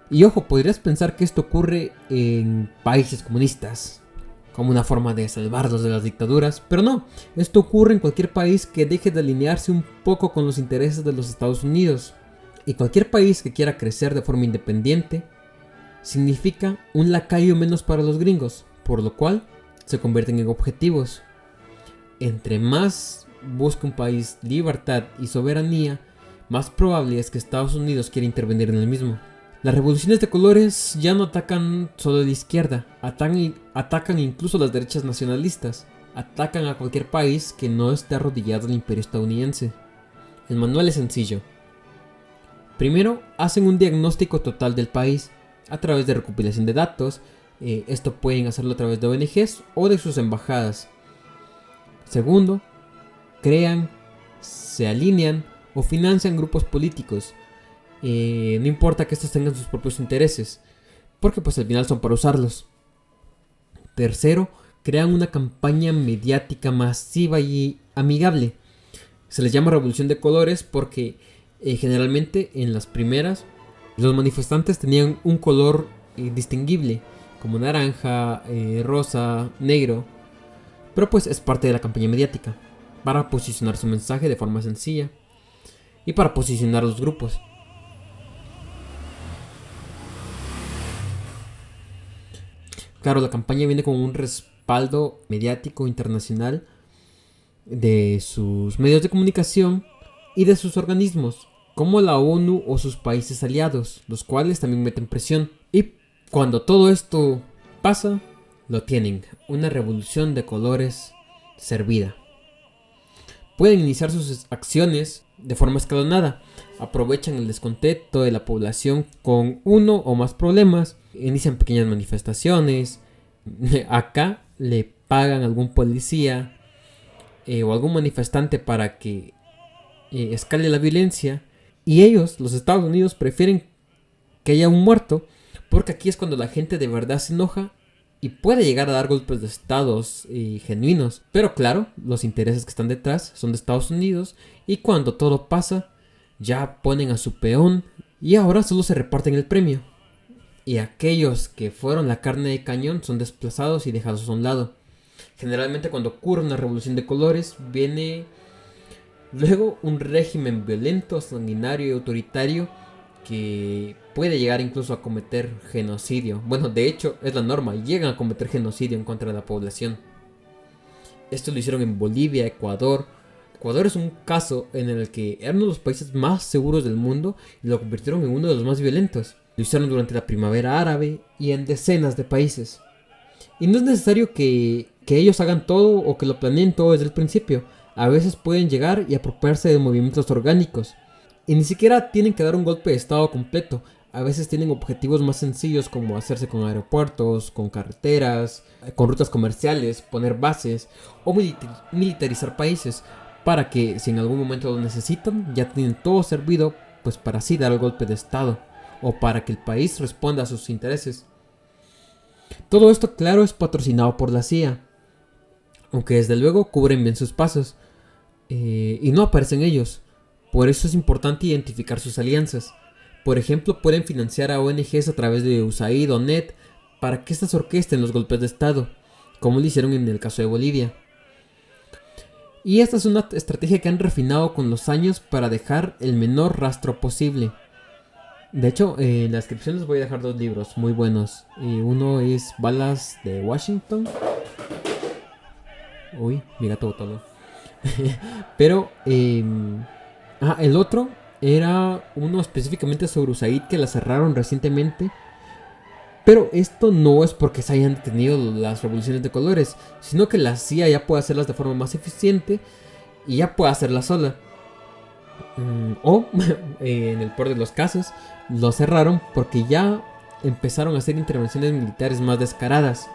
Y ojo, podrías pensar que esto ocurre en países comunistas, como una forma de salvarlos de las dictaduras, pero no, esto ocurre en cualquier país que deje de alinearse un poco con los intereses de los Estados Unidos. Y cualquier país que quiera crecer de forma independiente significa un lacayo menos para los gringos, por lo cual se convierten en objetivos. Entre más busca un país libertad y soberanía, más probable es que Estados Unidos quiera intervenir en el mismo. Las revoluciones de colores ya no atacan solo a la izquierda, atacan incluso a las derechas nacionalistas, atacan a cualquier país que no esté arrodillado al imperio estadounidense. El manual es sencillo. Primero, hacen un diagnóstico total del país a través de recopilación de datos. Esto pueden hacerlo a través de ONGs o de sus embajadas. Segundo, crean, se alinean o financian grupos políticos. No importa que estos tengan sus propios intereses, porque pues al final son para usarlos. Tercero, crean una campaña mediática masiva y amigable. Se les llama revolución de colores porque generalmente en las primeras los manifestantes tenían un color distinguible, como naranja, rosa, negro. Pero pues es parte de la campaña mediática, para posicionar su mensaje de forma sencilla y para posicionar los grupos. Claro, la campaña viene con un respaldo mediático internacional de sus medios de comunicación y de sus organismos, como la ONU o sus países aliados, los cuales también meten presión. Y cuando todo esto pasa, lo tienen, una revolución de colores servida. Pueden iniciar sus acciones de forma escalonada. Aprovechan el descontento de la población con uno o más problemas. Inician pequeñas manifestaciones. Acá le pagan a algún policía o algún manifestante para que escale la violencia. Y ellos, los Estados Unidos, prefieren que haya un muerto, porque aquí es cuando la gente de verdad se enoja y puede llegar a dar golpes de estados genuinos. Pero claro, los intereses que están detrás son de Estados Unidos y cuando todo pasa, ya ponen a su peón y ahora solo se reparten el premio. Y aquellos que fueron la carne de cañón son desplazados y dejados a un lado. Generalmente cuando ocurre una revolución de colores, viene luego un régimen violento, sanguinario y autoritario que puede llegar incluso a cometer genocidio. Bueno, de hecho es la norma, llegan a cometer genocidio en contra de la población. Esto lo hicieron en Bolivia, Ecuador. Ecuador es un caso en el que era uno de los países más seguros del mundo y lo convirtieron en uno de los más violentos. Lo hicieron durante la primavera árabe y en decenas de países. Y no es necesario que ellos hagan todo o que lo planeen todo desde el principio. A veces pueden llegar y apropiarse de movimientos orgánicos. Y ni siquiera tienen que dar un golpe de estado completo. A veces tienen objetivos más sencillos como hacerse con aeropuertos, con carreteras, con rutas comerciales, poner bases o militarizar países para que si en algún momento lo necesitan ya tienen todo servido pues para así dar el golpe de estado o para que el país responda a sus intereses. Todo esto claro es patrocinado por la CIA, aunque desde luego cubren bien sus pasos y no aparecen ellos. Por eso es importante identificar sus alianzas. Por ejemplo, pueden financiar a ONGs a través de USAID o NET para que estas orquesten los golpes de estado, como lo hicieron en el caso de Bolivia. Y esta es una estrategia que han refinado con los años para dejar el menor rastro posible. De hecho, en la descripción les voy a dejar 2 libros muy buenos. Uno es Balas de Washington. Uy, mi gato botó. Pero el otro era uno específicamente sobre USAID que la cerraron recientemente. Pero esto no es porque se hayan detenido las revoluciones de colores, sino que la CIA ya puede hacerlas de forma más eficiente y ya puede hacerlas sola. O, en el peor de los casos, lo cerraron porque ya empezaron a hacer intervenciones militares más descaradas,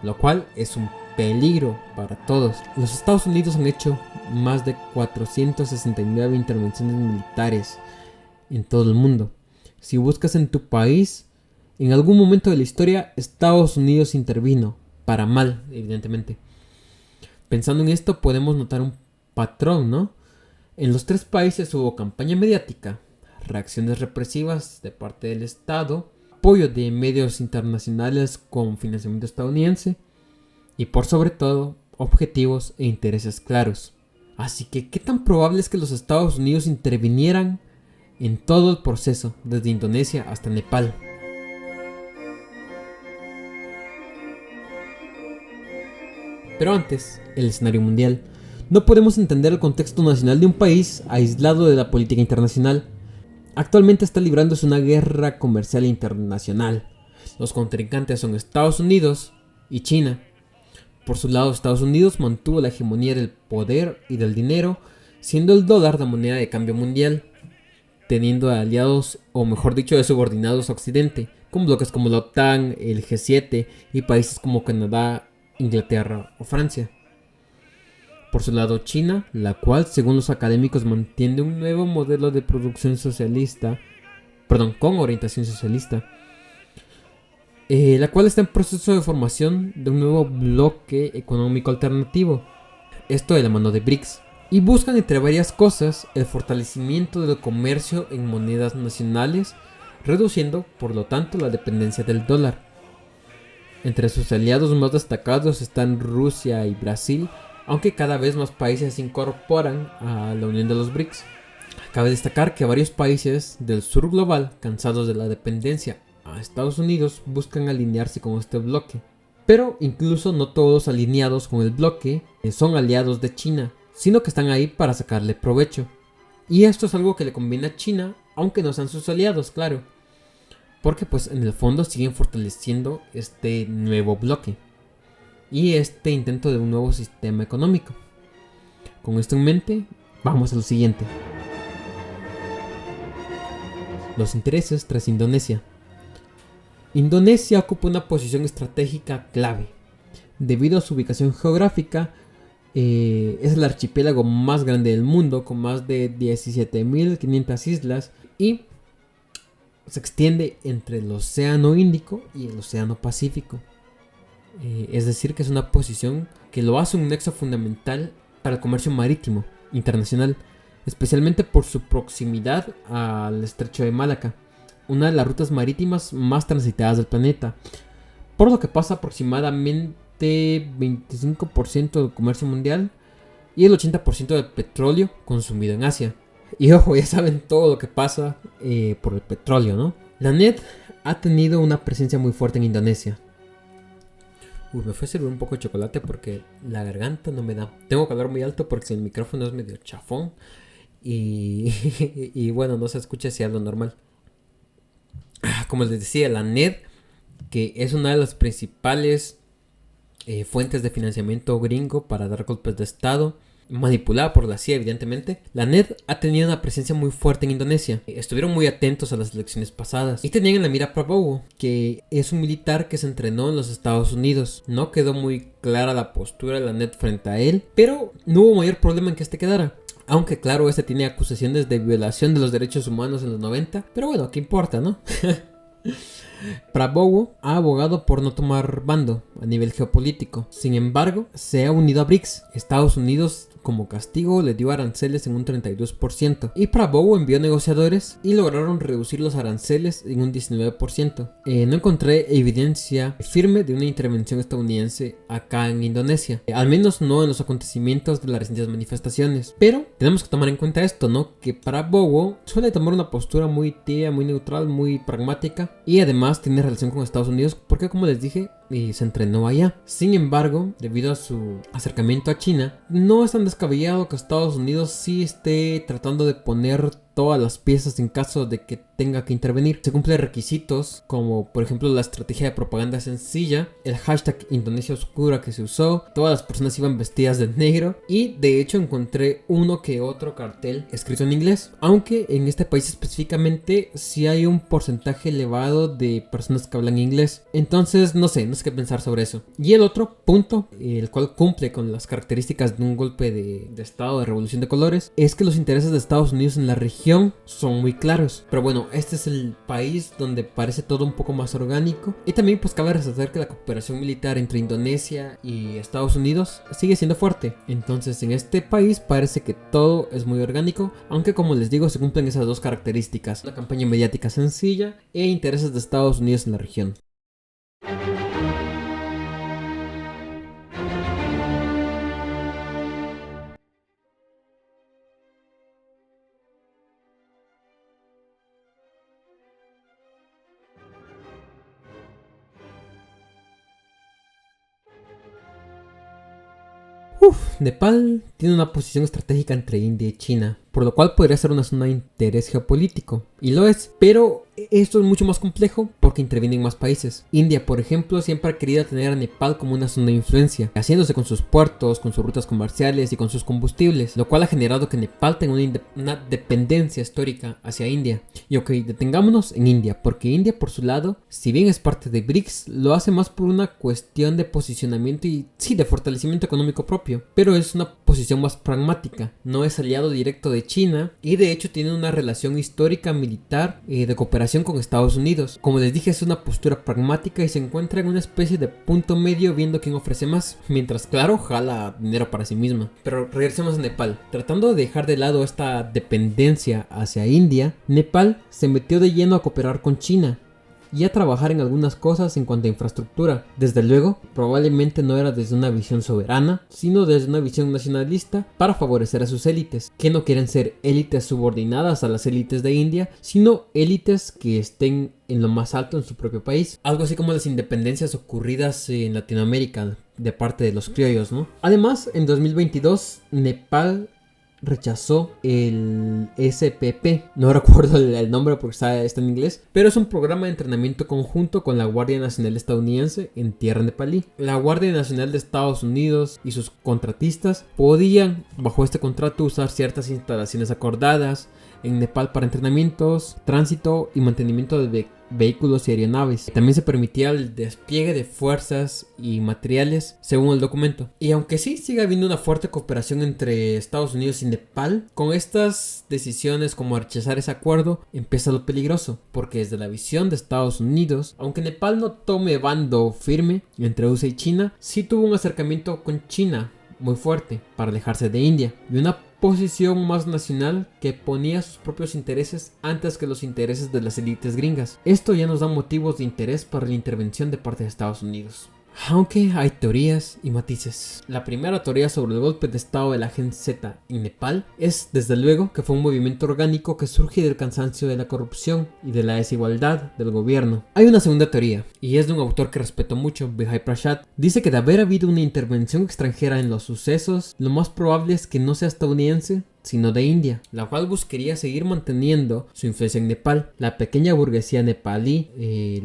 lo cual es un peligro para todos. Los Estados Unidos han hecho más de 469 intervenciones militares en todo el mundo. Si buscas en tu país, en algún momento de la historia Estados Unidos intervino, para mal, evidentemente. Pensando en esto podemos notar un patrón, ¿no? En los 3 países hubo campaña mediática, reacciones represivas de parte del Estado, apoyo de medios internacionales con financiamiento estadounidense y por sobre todo objetivos e intereses claros. Así que, ¿qué tan probable es que los Estados Unidos intervinieran en todo el proceso, desde Indonesia hasta Nepal? Pero antes, el escenario mundial. No podemos entender el contexto nacional de un país aislado de la política internacional. Actualmente está librándose una guerra comercial internacional. Los contrincantes son Estados Unidos y China. Por su lado, Estados Unidos mantuvo la hegemonía del poder y del dinero, siendo el dólar la moneda de cambio mundial, teniendo aliados, o mejor dicho, de subordinados a Occidente, con bloques como la OTAN, el G7 y países como Canadá, Inglaterra o Francia. Por su lado, China, la cual según los académicos mantiene un nuevo modelo de producción socialista, con orientación socialista, la cual está en proceso de formación de un nuevo bloque económico alternativo, esto de la mano de BRICS, y buscan entre varias cosas el fortalecimiento del comercio en monedas nacionales, reduciendo por lo tanto la dependencia del dólar. Entre sus aliados más destacados están Rusia y Brasil, aunque cada vez más países se incorporan a la unión de los BRICS. Cabe destacar que varios países del sur global, cansados de la dependencia a Estados Unidos, buscan alinearse con este bloque. Pero incluso no todos alineados con el bloque son aliados de China, sino que están ahí para sacarle provecho. Y esto es algo que le conviene a China, aunque no sean sus aliados, claro. Porque pues en el fondo siguen fortaleciendo este nuevo bloque y este intento de un nuevo sistema económico. Con esto en mente, vamos a lo siguiente. Los intereses tras Indonesia. Indonesia ocupa una posición estratégica clave. Debido a su ubicación geográfica, es el archipiélago más grande del mundo, con más de 17.500 islas, y se extiende entre el Océano Índico y el Océano Pacífico. Es decir, que es una posición que lo hace un nexo fundamental para el comercio marítimo internacional, especialmente por su proximidad al Estrecho de Malaca, una de las rutas marítimas más transitadas del planeta, por lo que pasa aproximadamente 25% del comercio mundial y el 80% del petróleo consumido en Asia. Y ojo, ya saben todo lo que pasa por el petróleo, ¿no? La NED ha tenido una presencia muy fuerte en Indonesia. Me fue a servir un poco de chocolate porque la garganta no me da. Tengo que hablar muy alto porque el micrófono es medio chafón. Y bueno, no se escucha si hablo normal. Como les decía, la NED, que es una de las principales fuentes de financiamiento gringo para dar golpes de estado, manipulada por la CIA evidentemente, la NED ha tenido una presencia muy fuerte en Indonesia. Estuvieron muy atentos a las elecciones pasadas y tenían en la mira a Prabowo, que es un militar que se entrenó en los Estados Unidos. No quedó muy clara la postura de la NED frente a él, pero no hubo mayor problema en que este quedara. Aunque claro, este tiene acusaciones de violación de los derechos humanos en los 90, pero bueno, ¿qué importa, no? Prabowo ha abogado por no tomar bando a nivel geopolítico. Sin embargo, se ha unido a BRICS. Estados Unidos, como castigo, le dio aranceles en un 32%. Y Prabowo envió negociadores y lograron reducir los aranceles en un 19%. No encontré evidencia firme de una intervención estadounidense acá en Indonesia. Al menos no en los acontecimientos de las recientes manifestaciones. Pero tenemos que tomar en cuenta esto, ¿no? Que Prabowo suele tomar una postura muy tibia, muy neutral, muy pragmática. Y además tiene relación con Estados Unidos porque, como les dije, se entrenó allá. Sin embargo, debido a su acercamiento a China, no es tan descabellado que Estados Unidos sí esté tratando de poner todas las piezas en caso de que tenga que intervenir. Se cumplen requisitos como por ejemplo la estrategia de propaganda sencilla, el hashtag Indonesia Oscura que se usó, todas las personas iban vestidas de negro y de hecho encontré uno que otro cartel escrito en inglés, aunque en este país específicamente sí hay un porcentaje elevado de personas que hablan inglés. Entonces no sé qué pensar sobre eso. Y el otro punto, el cual cumple con las características de un golpe de estado de revolución de colores, es que los intereses de Estados Unidos en la región son muy claros. Pero bueno, este es el país donde parece todo un poco más orgánico. Y también pues cabe resaltar que la cooperación militar entre Indonesia y Estados Unidos sigue siendo fuerte. Entonces en este país parece que todo es muy orgánico, aunque como les digo se cumplen esas dos características: una campaña mediática sencilla e intereses de Estados Unidos en la región. Nepal tiene una posición estratégica entre India y China, por lo cual podría ser una zona de interés geopolítico, y lo es, pero esto es mucho más complejo porque intervienen más países. India, por ejemplo, siempre ha querido tener a Nepal como una zona de influencia, haciéndose con sus puertos, con sus rutas comerciales y con sus combustibles, lo cual ha generado que Nepal tenga una dependencia histórica hacia India. Y ok, detengámonos en India, porque India por su lado, si bien es parte de BRICS, lo hace más por una cuestión de posicionamiento y sí, de fortalecimiento económico propio, pero es una posición más pragmática, no es aliado directo de China y de hecho tiene una relación histórica militar de cooperación con Estados Unidos. Como les dije, es una postura pragmática y se encuentra en una especie de punto medio viendo quién ofrece más, mientras claro jala dinero para sí misma. Pero regresemos a Nepal. Tratando de dejar de lado esta dependencia hacia India, Nepal se metió de lleno a cooperar con China y a trabajar en algunas cosas en cuanto a infraestructura. Desde luego, probablemente no era desde una visión soberana, sino desde una visión nacionalista para favorecer a sus élites, que no quieren ser élites subordinadas a las élites de India, sino élites que estén en lo más alto en su propio país. Algo así como las independencias ocurridas en Latinoamérica de parte de los criollos, ¿no? Además, en 2022, Nepal rechazó el SPP, no recuerdo el nombre porque está en inglés, pero es un programa de entrenamiento conjunto con la Guardia Nacional estadounidense en tierra nepalí. La Guardia Nacional de Estados Unidos y sus contratistas podían bajo este contrato usar ciertas instalaciones acordadas en Nepal para entrenamientos, tránsito y mantenimiento de vehículos y aeronaves. También se permitía el despliegue de fuerzas y materiales según el documento. Y aunque sí sigue habiendo una fuerte cooperación entre Estados Unidos y Nepal, con estas decisiones como rechazar ese acuerdo empieza lo peligroso, porque desde la visión de Estados Unidos, aunque Nepal no tome bando firme entre USA y China, sí tuvo un acercamiento con China muy fuerte para alejarse de India y una posición más nacional que ponía sus propios intereses antes que los intereses de las élites gringas. Esto ya nos da motivos de interés para la intervención de parte de Estados Unidos. Aunque hay teorías y matices. La primera teoría sobre el golpe de estado de la Gen Z en Nepal es, desde luego, que fue un movimiento orgánico que surge del cansancio de la corrupción y de la desigualdad del gobierno. Hay una segunda teoría, y es de un autor que respeto mucho, Vijay Prashad. Dice que de haber habido una intervención extranjera en los sucesos, lo más probable es que no sea estadounidense, sino de India, la cual buscaría seguir manteniendo su influencia en Nepal. La pequeña burguesía nepalí,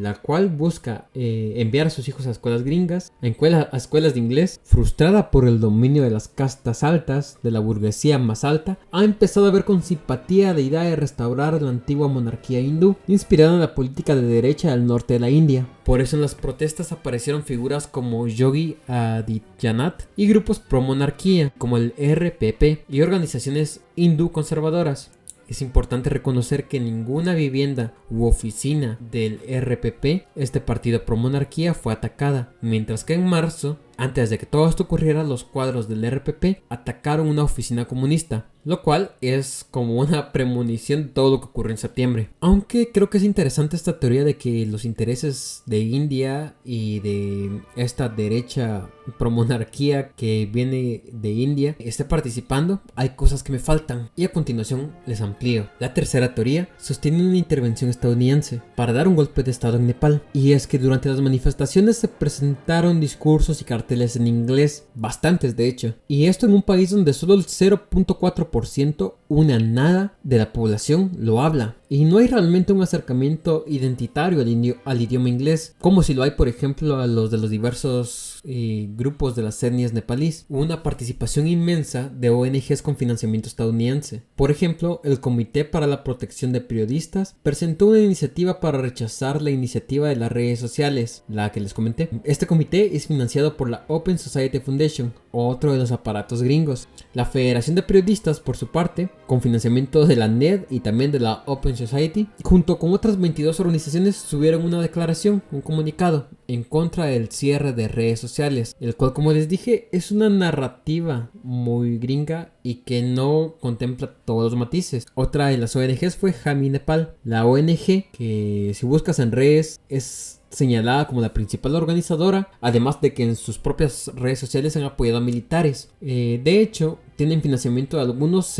la cual busca enviar a sus hijos a escuelas gringas, a escuelas de inglés, frustrada por el dominio de las castas altas, de la burguesía más alta, ha empezado a ver con simpatía la idea de restaurar la antigua monarquía hindú, inspirada en la política de derecha del norte de la India. Por eso en las protestas aparecieron figuras como Yogi Adityanath y grupos pro monarquía como el RPP y organizaciones hindú conservadoras. Es importante reconocer que ninguna vivienda u oficina del RPP, este partido pro monarquía, fue atacada, mientras que en marzo, antes de que todo esto ocurriera, los cuadros del RPP atacaron una oficina comunista, lo cual es como una premonición de todo lo que ocurrió en septiembre. Aunque creo que es interesante esta teoría de que los intereses de India y de esta derecha promonarquía que viene de India esté participando, hay cosas que me faltan y a continuación les amplío. La tercera teoría sostiene una intervención estadounidense para dar un golpe de estado en Nepal, y es que durante las manifestaciones se presentaron discursos y carteles en inglés, bastantes de hecho, y esto en un país donde solo el 0.4%, una nada de la población lo habla. Y no hay realmente un acercamiento identitario al idioma inglés, como si lo hay por ejemplo a los de los diversos grupos de las etnias nepalíes. Hubo una participación inmensa de ONGs con financiamiento estadounidense. Por ejemplo, el Comité para la Protección de Periodistas presentó una iniciativa para rechazar la iniciativa de las redes sociales, la que les comenté. Este comité es financiado por la Open Society Foundation, otro de los aparatos gringos. La Federación de Periodistas, por su parte, con financiamiento de la NED y también de la Open Society, junto con otras 22 organizaciones, subieron una declaración, un comunicado, en contra del cierre de redes sociales, el cual, como les dije, es una narrativa muy gringa y que no contempla todos los matices. Otra de las ONGs fue Jami Nepal, la ONG que, si buscas en redes, es señalada como la principal organizadora, además de que en sus propias redes sociales han apoyado a militares. De hecho, tienen financiamiento de algunos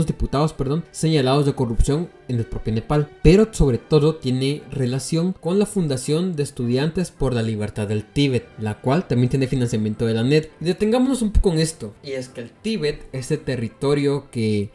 diputados señalados de corrupción en el propio Nepal, pero sobre todo tiene relación con la Fundación de Estudiantes por la Libertad del Tíbet, la cual también tiene financiamiento de la NED. Y detengámonos un poco en esto, y es que el Tíbet, este territorio que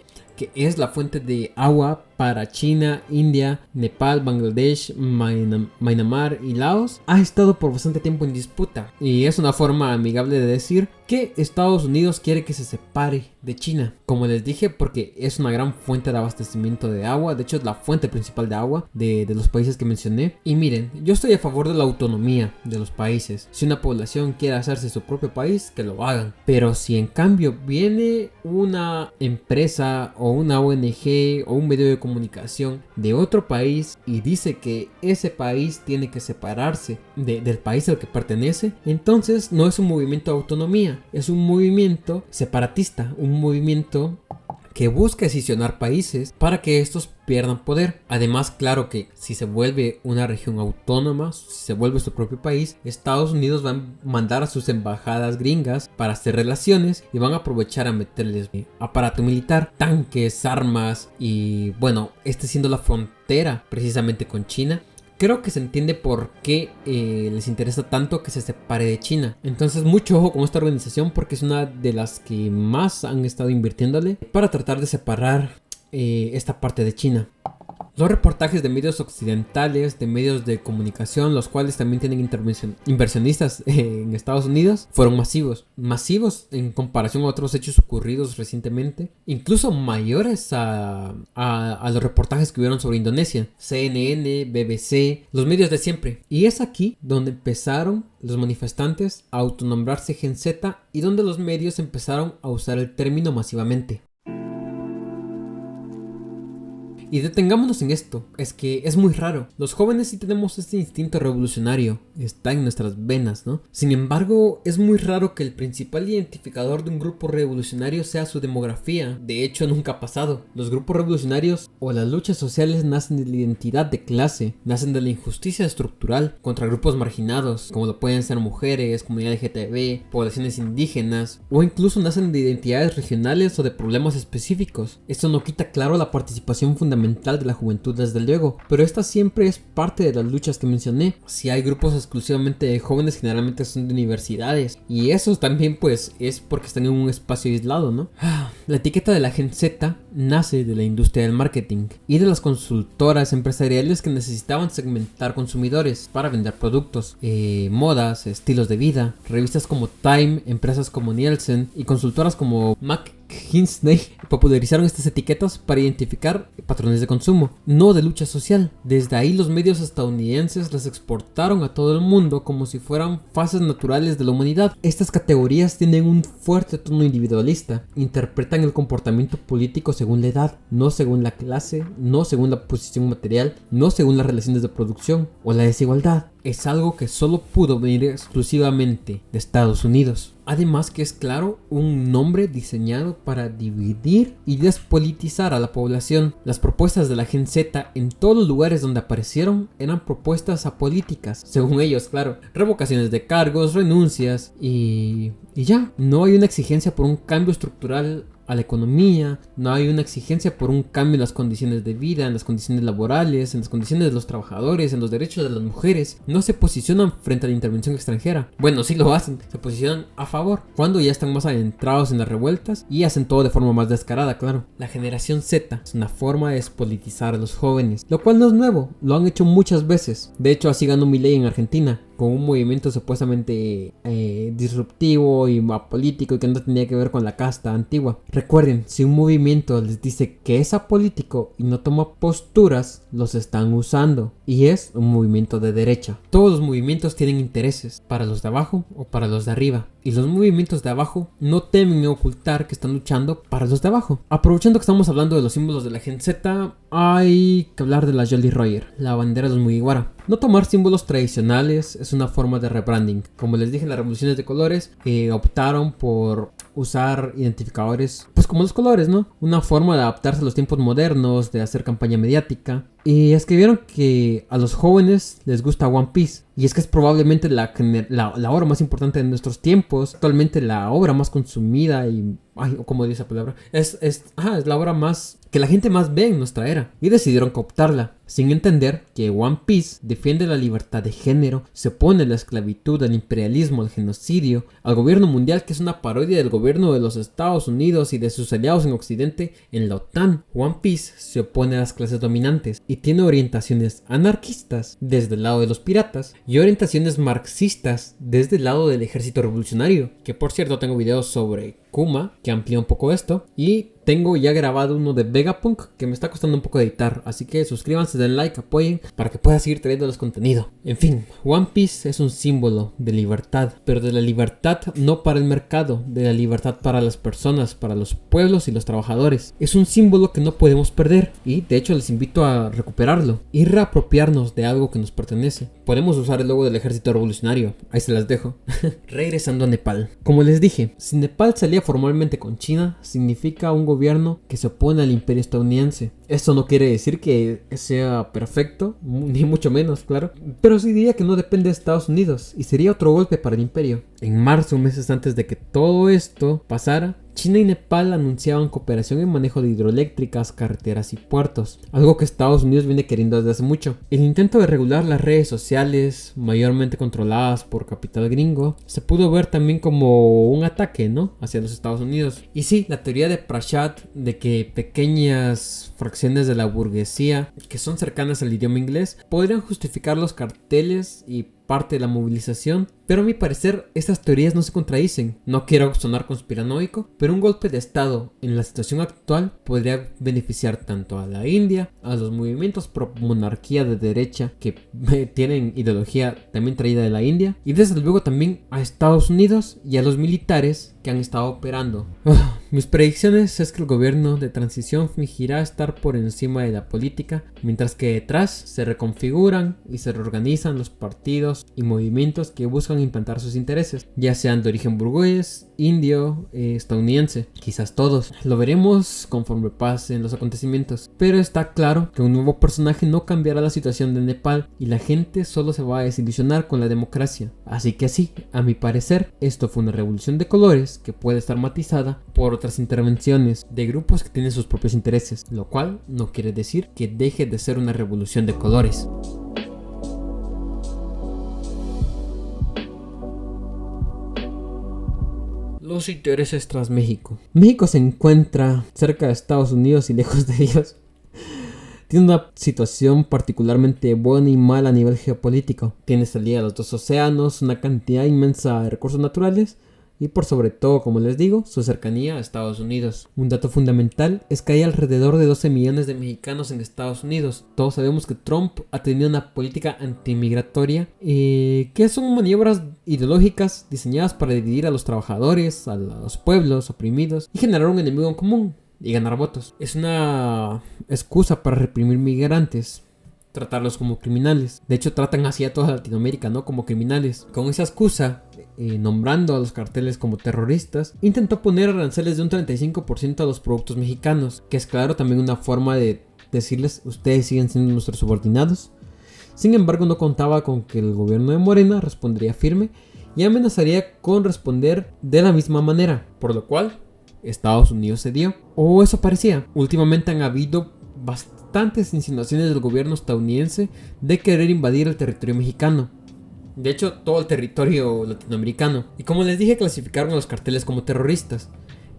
es la fuente de agua para China, India, Nepal, Bangladesh, Myanmar y Laos, ha estado por bastante tiempo en disputa, y es una forma amigable de decir que Estados Unidos quiere que se separe de China, como les dije, porque es una gran fuente de abastecimiento de agua. De hecho, es la fuente principal de agua de los países que mencioné. Y miren, yo estoy a favor de la autonomía de los países. Si una población quiere hacerse su propio país, que lo hagan, pero si en cambio viene una empresa o una ONG o un medio de comunicación de otro país y dice que ese país tiene que separarse del país al que pertenece, entonces no es un movimiento de autonomía, es un movimiento separatista, un movimiento que busca escisionar países para que estos pierdan poder. Además, claro que si se vuelve una región autónoma, si se vuelve su propio país, Estados Unidos van a mandar a sus embajadas gringas para hacer relaciones y van a aprovechar a meterles aparato militar, tanques, armas y bueno, siendo la frontera precisamente con China. Creo que se entiende por qué les interesa tanto que se separe de China. Entonces mucho ojo con esta organización, porque es una de las que más han estado invirtiéndole para tratar de separar esta parte de China. Los reportajes de medios occidentales, de medios de comunicación, los cuales también tienen inversionistas en Estados Unidos, fueron masivos en comparación a otros hechos ocurridos recientemente, incluso mayores a los reportajes que hubieron sobre Indonesia, CNN, BBC, los medios de siempre. Y es aquí donde empezaron los manifestantes a autonombrarse Gen Z y donde los medios empezaron a usar el término masivamente. Y detengámonos en esto, es que es muy raro. Los jóvenes sí tenemos este instinto revolucionario, está en nuestras venas, ¿no? Sin embargo, es muy raro que el principal identificador de un grupo revolucionario sea su demografía. De hecho, nunca ha pasado. Los grupos revolucionarios o las luchas sociales nacen de la identidad de clase, nacen de la injusticia estructural contra grupos marginados, como lo pueden ser mujeres, comunidad LGTB, poblaciones indígenas, o incluso nacen de identidades regionales o de problemas específicos. Esto no quita claro la participación fundamental de la juventud desde luego, pero esta siempre es parte de las luchas que mencioné. Si hay grupos exclusivamente de jóvenes, generalmente son de universidades, y esos también pues es porque están en un espacio aislado, ¿no? La etiqueta de la Gen Z nace de la industria del marketing y de las consultoras empresariales que necesitaban segmentar consumidores para vender productos, modas, estilos de vida. Revistas como Time, empresas como Nielsen y consultoras como McKinsey popularizaron estas etiquetas para identificar patrones de consumo, no de lucha social. Desde ahí los medios estadounidenses las exportaron a todo el mundo como si fueran fases naturales de la humanidad. Estas categorías tienen un fuerte tono individualista, interpretan el comportamiento político según la edad, no según la clase, no según la posición material, no según las relaciones de producción o la desigualdad. Es algo que solo pudo venir exclusivamente de Estados Unidos. Además que es claro un nombre diseñado para dividir y despolitizar a la población. Las propuestas de la Gen Z en todos los lugares donde aparecieron eran propuestas apolíticas, según ellos, claro. Revocaciones de cargos, renuncias y ya. No hay una exigencia por un cambio estructural a la economía, no hay una exigencia por un cambio en las condiciones de vida, en las condiciones laborales, en las condiciones de los trabajadores, en los derechos de las mujeres. No se posicionan frente a la intervención extranjera. Bueno, sí lo hacen, se posicionan a favor cuando ya están más adentrados en las revueltas y hacen todo de forma más descarada, claro. La generación Z es una forma de despolitizar a los jóvenes, lo cual no es nuevo, lo han hecho muchas veces. De hecho, así ganó Milei en Argentina, con un movimiento supuestamente disruptivo y apolítico y que no tenía que ver con la casta antigua. Recuerden, si un movimiento les dice que es apolítico y no toma posturas, los están usando. Y es un movimiento de derecha. Todos los movimientos tienen intereses, para los de abajo o para los de arriba. Y los movimientos de abajo no temen ocultar que están luchando para los de abajo. Aprovechando que estamos hablando de los símbolos de la Gen Z, hay que hablar de la Jolly Roger, la bandera de los Mugiwara. No tomar símbolos tradicionales es una forma de rebranding. Como les dije, las revoluciones de colores optaron por usar identificadores pues como los colores, ¿no? Una forma de adaptarse a los tiempos modernos, de hacer campaña mediática. Y escribieron que a los jóvenes les gusta One Piece. Y es que es probablemente la obra más importante de nuestros tiempos. Actualmente la obra más consumida y... ¿cómo dice esa palabra? Es la obra más... que la gente más ve en nuestra era. Y decidieron cooptarla, sin entender que One Piece defiende la libertad de género, se opone a la esclavitud, al imperialismo, al genocidio, al gobierno mundial, que es una parodia del gobierno de los Estados Unidos y de sus aliados en Occidente en la OTAN. One Piece se opone a las clases dominantes y tiene orientaciones anarquistas desde el lado de los piratas y orientaciones marxistas desde el lado del ejército revolucionario, que por cierto tengo videos sobre Kuma que amplía un poco esto, y tengo ya grabado uno de Vegapunk que me está costando un poco editar, así que suscríbanse, den like, apoyen para que pueda seguir trayéndoles contenido. En fin, One Piece es un símbolo de libertad, pero de la libertad no para el mercado, de la libertad para las personas, para los pueblos y los trabajadores. Es un símbolo que no podemos perder y de hecho les invito a recuperarlo y reapropiarnos de algo que nos pertenece. Podemos usar el logo del ejército revolucionario, ahí se las dejo. Regresando a Nepal. Como les dije, si Nepal salía formalmente con China, significa un gobierno que se opone al imperio estadounidense. Esto no quiere decir que sea perfecto, ni mucho menos, claro, pero sí diría que no depende de Estados Unidos y sería otro golpe para el imperio. En marzo, meses antes de que todo esto pasara, China y Nepal anunciaban cooperación en manejo de hidroeléctricas, carreteras y puertos, algo que Estados Unidos viene queriendo desde hace mucho. El intento de regular las redes sociales, mayormente controladas por capital gringo, se pudo ver también como un ataque, ¿no?, hacia los Estados Unidos. Y sí, la teoría de Prashad de que pequeñas fracciones de la burguesía que son cercanas al idioma inglés podrían justificar los carteles y parte de la movilización, pero a mi parecer estas teorías no se contradicen. No quiero sonar conspiranoico, pero un golpe de estado en la situación actual podría beneficiar tanto a la India, a los movimientos pro monarquía de derecha que tienen ideología también traída de la India, y desde luego también a Estados Unidos y a los militares que han estado operando. Mis predicciones es que el gobierno de transición fingirá estar por encima de la política, mientras que detrás se reconfiguran y se reorganizan los partidos y movimientos que buscan implantar sus intereses, ya sean de origen burgués, indio, estadounidense. Quizás todos. Lo veremos conforme pasen los acontecimientos. Pero está claro que un nuevo personaje no cambiará la situación de Nepal y la gente solo se va a desilusionar con la democracia. Así que sí, a mi parecer, esto fue una revolución de colores que puede estar matizada por otras intervenciones de grupos que tienen sus propios intereses, lo cual no quiere decir que deje de ser una revolución de colores. Los intereses tras México. México se encuentra cerca de Estados Unidos y lejos de ellos. Tiene una situación particularmente buena y mala a nivel geopolítico. Tiene salida a los dos océanos, una cantidad inmensa de recursos naturales y por sobre todo, como les digo, su cercanía a Estados Unidos. Un dato fundamental es que hay alrededor de 12 millones de mexicanos en Estados Unidos. Todos sabemos que Trump ha tenido una política antimigratoria que son maniobras ideológicas diseñadas para dividir a los trabajadores, a los pueblos oprimidos y generar un enemigo en común y ganar votos. Es una excusa para reprimir migrantes, tratarlos como criminales. De hecho, tratan así a toda Latinoamérica, ¿no?, como criminales. Con esa excusa, nombrando a los carteles como terroristas, intentó poner aranceles de un 35% a los productos mexicanos, que es claro también una forma de decirles: ustedes siguen siendo nuestros subordinados. Sin embargo, no contaba con que el gobierno de Morena respondería firme y amenazaría con responder de la misma manera, por lo cual Estados Unidos cedió, o eso parecía. Últimamente han habido bastantes insinuaciones del gobierno estadounidense de querer invadir el territorio mexicano. De hecho, todo el territorio latinoamericano. Y como les dije, clasificaron a los carteles como terroristas,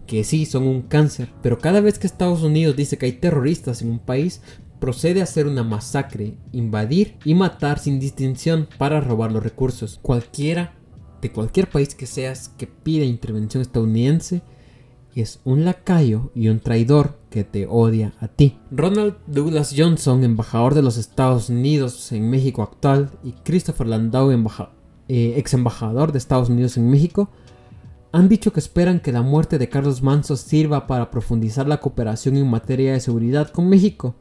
que sí, son un cáncer. Pero cada vez que Estados Unidos dice que hay terroristas en un país, procede a hacer una masacre, invadir y matar sin distinción para robar los recursos. Cualquiera, de cualquier país que seas, que pida intervención estadounidense, es un lacayo y un traidor que te odia a ti. Ronald Douglas Johnson, embajador de los Estados Unidos en México actual, y Christopher Landau, ex embajador de Estados Unidos en México, han dicho que esperan que la muerte de Carlos Manzo sirva para profundizar la cooperación en materia de seguridad con México,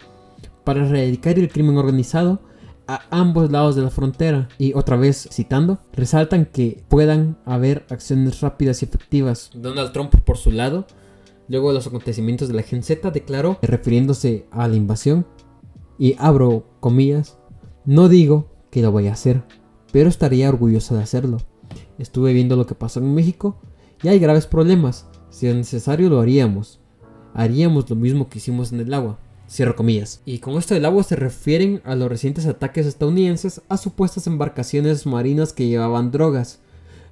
para erradicar el crimen organizado a ambos lados de la frontera. Y otra vez citando, resaltan que puedan haber acciones rápidas y efectivas. Donald Trump, por su lado, luego de los acontecimientos de la Gen Z, declaró, refiriéndose a la invasión, y abro comillas: no digo que lo vaya a hacer, pero estaría orgulloso de hacerlo. Estuve viendo lo que pasó en México y hay graves problemas. Si es necesario lo haríamos. Haríamos lo mismo que hicimos en el agua. Cierro comillas. Y con esto del agua se refieren a los recientes ataques estadounidenses a supuestas embarcaciones marinas que llevaban drogas,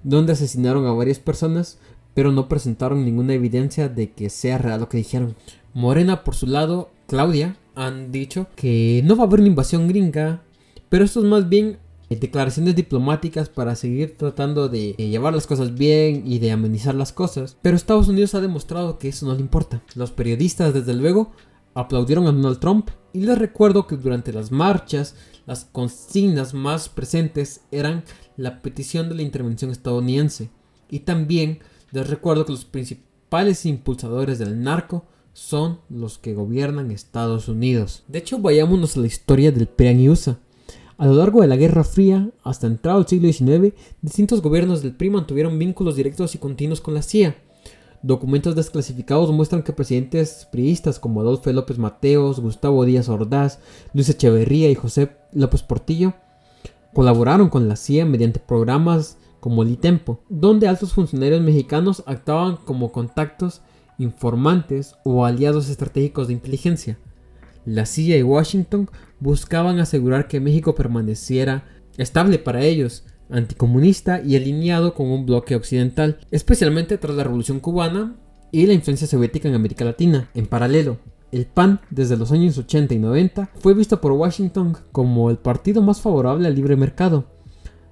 donde asesinaron a varias personas, pero no presentaron ninguna evidencia de que sea real lo que dijeron. Morena, por su lado, Claudia, han dicho que no va a haber una invasión gringa, pero esto es más bien declaraciones diplomáticas para seguir tratando de llevar las cosas bien y de amenizar las cosas. Pero Estados Unidos ha demostrado que eso no le importa. Los periodistas, desde luego, aplaudieron a Donald Trump, y les recuerdo que durante las marchas las consignas más presentes eran la petición de la intervención estadounidense, y también les recuerdo que los principales impulsadores del narco son los que gobiernan Estados Unidos. De hecho, vayámonos a la historia del PRI y USA. A lo largo de la Guerra Fría, hasta entrado el siglo XIX, distintos gobiernos del PRI mantuvieron vínculos directos y continuos con la CIA. Documentos desclasificados muestran que presidentes priistas como Adolfo López Mateos, Gustavo Díaz Ordaz, Luis Echeverría y José López Portillo colaboraron con la CIA mediante programas como el ITEMPO, donde altos funcionarios mexicanos actuaban como contactos informantes o aliados estratégicos de inteligencia. La CIA y Washington buscaban asegurar que México permaneciera estable para ellos, anticomunista y alineado con un bloque occidental, especialmente tras la Revolución Cubana y la influencia soviética en América Latina. En paralelo, el PAN, desde los años 80 y 90, fue visto por Washington como el partido más favorable al libre mercado,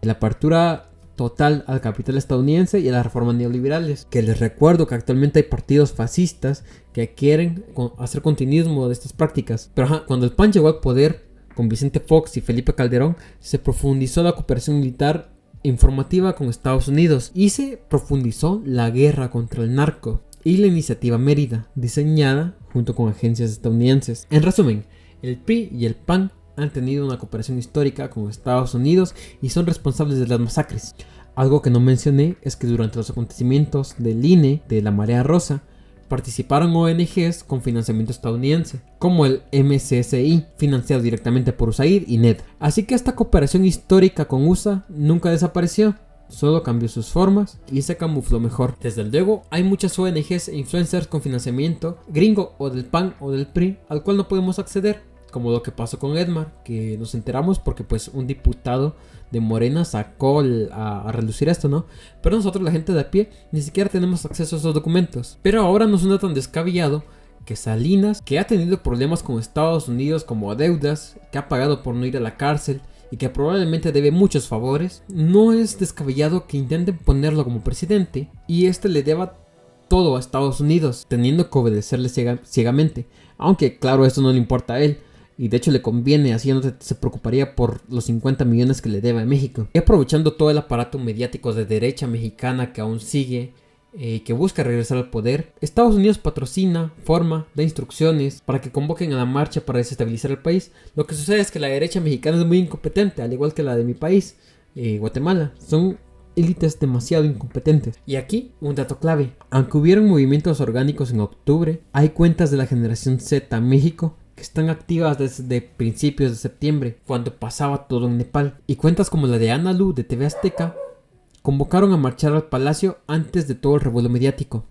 la apertura total al capital estadounidense y a las reformas neoliberales, que les recuerdo que actualmente hay partidos fascistas que quieren hacer continuismo de estas prácticas. Pero cuando el PAN llegó al poder con Vicente Fox y Felipe Calderón, se profundizó la cooperación militar informativa con Estados Unidos y se profundizó la guerra contra el narco y la iniciativa Mérida, diseñada junto con agencias estadounidenses. En resumen, el PRI y el PAN han tenido una cooperación histórica con Estados Unidos y son responsables de las masacres. Algo que no mencioné es que durante los acontecimientos del INE, de la Marea Rosa, participaron ONGs con financiamiento estadounidense, como el MCSI, financiado directamente por USAID y NED. Así que esta cooperación histórica con USA nunca desapareció, solo cambió sus formas y se camufló mejor. Desde luego, hay muchas ONGs e influencers con financiamiento gringo o del PAN o del PRI al cual no podemos acceder, como lo que pasó con Edmar, que nos enteramos porque pues un diputado de Morena sacó a relucir esto, ¿no? Pero nosotros, la gente de a pie, ni siquiera tenemos acceso a esos documentos. Pero ahora no suena tan descabellado que Salinas, que ha tenido problemas con Estados Unidos como deudas, que ha pagado por no ir a la cárcel y que probablemente debe muchos favores, no es descabellado que intenten ponerlo como presidente y este le deba todo a Estados Unidos, teniendo que obedecerle ciegamente. Aunque claro, esto no le importa a él. Y de hecho le conviene, así no se preocuparía por los 50 millones que le debe a México. Y aprovechando todo el aparato mediático de derecha mexicana que aún sigue, que busca regresar al poder, Estados Unidos patrocina, forma, da instrucciones para que convoquen a la marcha para desestabilizar el país. Lo que sucede es que la derecha mexicana es muy incompetente, al igual que la de mi país, Guatemala. Son élites demasiado incompetentes. Y aquí un dato clave: aunque hubieron movimientos orgánicos en octubre, hay cuentas de la generación Z México que están activas desde principios de septiembre, cuando pasaba todo en Nepal, y cuentas como la de Ana Lu de TV Azteca convocaron a marchar al palacio antes de todo el revuelo mediático,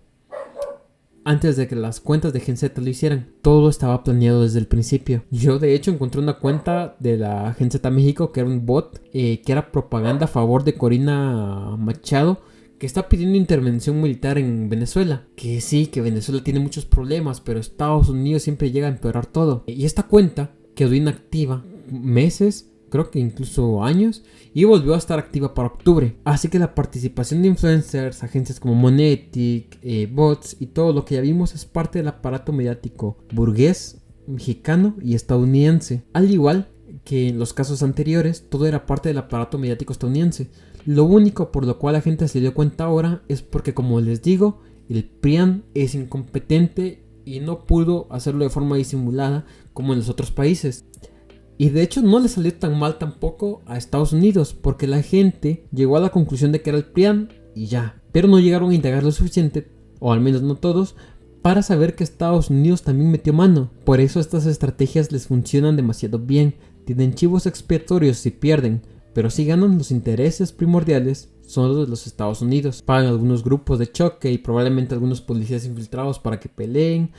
antes de que las cuentas de Gen Z lo hicieran. Todo estaba planeado desde el principio. Yo de hecho encontré una cuenta de la Gen Z México que era un bot, que era propaganda a favor de Corina Machado, que está pidiendo intervención militar en Venezuela. Que sí, que Venezuela tiene muchos problemas, pero Estados Unidos siempre llega a empeorar todo. Y esta cuenta quedó inactiva meses, creo que incluso años, y volvió a estar activa para octubre. Así que la participación de influencers, agencias como Monetic, bots y todo lo que ya vimos es parte del aparato mediático burgués, mexicano y estadounidense. Al igual que en los casos anteriores, todo era parte del aparato mediático estadounidense. Lo único por lo cual la gente se dio cuenta ahora es porque, como les digo, el PRIAN es incompetente y no pudo hacerlo de forma disimulada como en los otros países. Y de hecho no le salió tan mal tampoco a Estados Unidos, porque la gente llegó a la conclusión de que era el PRIAN y ya. Pero no llegaron a indagar lo suficiente, o al menos no todos, para saber que Estados Unidos también metió mano. Por eso estas estrategias les funcionan demasiado bien. Tienen chivos expiatorios si pierden, pero si ganan, los intereses primordiales son los de los Estados Unidos. Pagan algunos grupos de choque y probablemente algunos policías infiltrados para que peleen.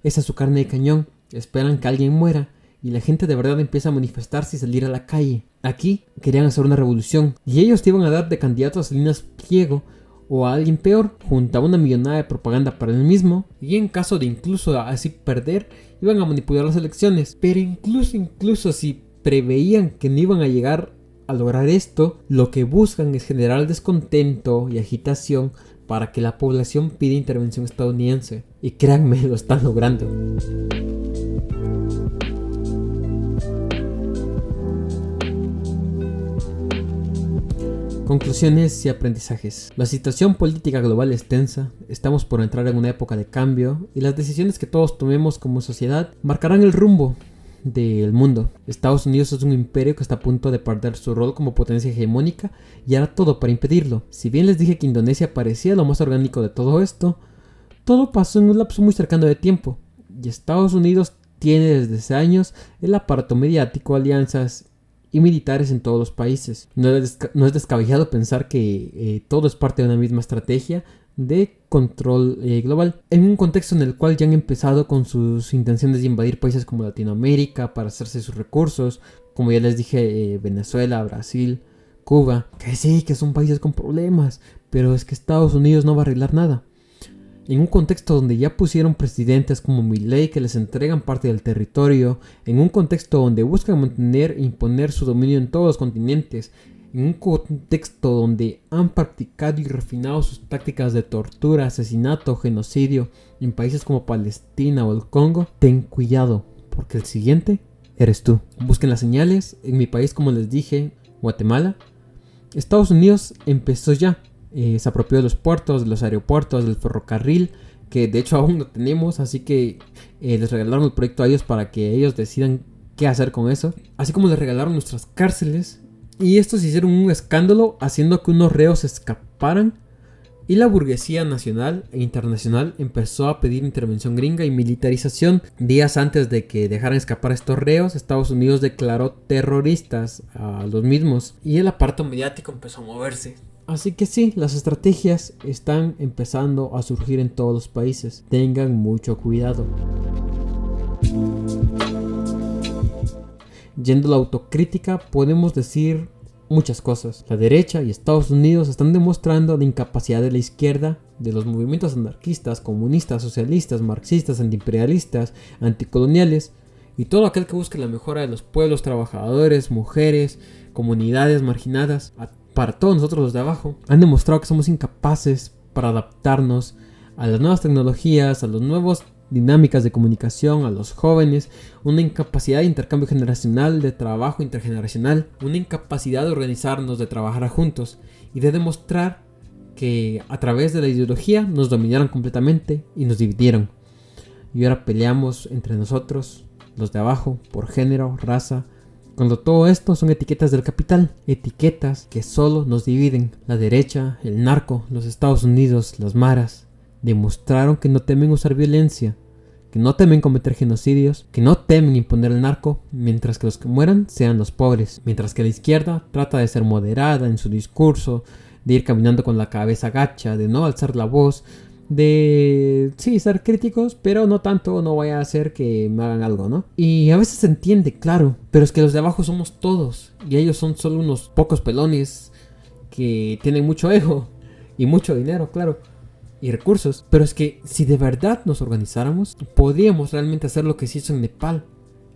Esa es su carne de cañón. Esperan que alguien muera y la gente de verdad empieza a manifestarse y salir a la calle. Aquí querían hacer una revolución y ellos te iban a dar de candidato a Salinas Pliego o a alguien peor, junto a una millonada de propaganda para el mismo, y en caso de incluso así perder, iban a manipular las elecciones. Pero incluso si preveían que no iban a llegar a lograr esto, lo que buscan es generar descontento y agitación para que la población pida intervención estadounidense. Y créanme, lo están logrando. Conclusiones y aprendizajes. La situación política global es tensa, estamos por entrar en una época de cambio y las decisiones que todos tomemos como sociedad marcarán el rumbo del mundo. Estados Unidos es un imperio que está a punto de perder su rol como potencia hegemónica y hará todo para impedirlo. Si bien les dije que Indonesia parecía lo más orgánico de todo esto, todo pasó en un lapso muy cercano de tiempo y Estados Unidos tiene desde hace años el aparato mediático, alianzas y militares en todos los países. No es descabellado pensar que todo es parte de una misma estrategia de control global, en un contexto en el cual ya han empezado con sus intenciones de invadir países como Latinoamérica para hacerse sus recursos, como ya les dije, Venezuela, Brasil, Cuba, que sí, que son países con problemas, pero es que Estados Unidos no va a arreglar nada. En un contexto donde ya pusieron presidentes como Milei que les entregan parte del territorio, en un contexto donde buscan mantener e imponer su dominio en todos los continentes, en un contexto donde han practicado y refinado sus tácticas de tortura, asesinato, genocidio en países como Palestina o el Congo, ten cuidado, porque el siguiente eres tú. Busquen las señales. En mi país, como les dije, Guatemala, Estados Unidos empezó ya. Se apropió de los puertos, de los aeropuertos, del ferrocarril, que de hecho aún no tenemos, así que les regalaron el proyecto a ellos para que ellos decidan qué hacer con eso. Así como les regalaron nuestras cárceles, y estos hicieron un escándalo haciendo que unos reos escaparan, y la burguesía nacional e internacional empezó a pedir intervención gringa y militarización. Días antes de que dejaran escapar a estos reos, Estados Unidos declaró terroristas a los mismos, y el aparato mediático empezó a moverse. Así que sí, las estrategias están empezando a surgir en todos los países. Tengan mucho cuidado. Yendo a la autocrítica, podemos decir muchas cosas. La derecha y Estados Unidos están demostrando la incapacidad de la izquierda, de los movimientos anarquistas, comunistas, socialistas, marxistas, antiimperialistas, anticoloniales y todo aquel que busque la mejora de los pueblos, trabajadores, mujeres, comunidades marginadas. Para todos nosotros los de abajo, han demostrado que somos incapaces para adaptarnos a las nuevas tecnologías, a las nuevas dinámicas de comunicación, a los jóvenes, una incapacidad de intercambio generacional, de trabajo intergeneracional, una incapacidad de organizarnos, de trabajar juntos y de demostrar que a través de la ideología nos dominaron completamente y nos dividieron. Y ahora peleamos entre nosotros, los de abajo, por género, raza, cuando todo esto son etiquetas del capital, etiquetas que solo nos dividen. La derecha, el narco, los Estados Unidos, las maras, demostraron que no temen usar violencia, que no temen cometer genocidios, que no temen imponer el narco, mientras que los que mueran sean los pobres. Mientras que la izquierda trata de ser moderada en su discurso, de ir caminando con la cabeza gacha, de no alzar la voz, de sí, ser críticos, pero no tanto, no vaya a hacer que me hagan algo, ¿no? Y a veces se entiende, claro, pero es que los de abajo somos todos y ellos son solo unos pocos pelones que tienen mucho ego y mucho dinero, claro, y recursos. Pero es que si de verdad nos organizáramos, podríamos realmente hacer lo que se hizo en Nepal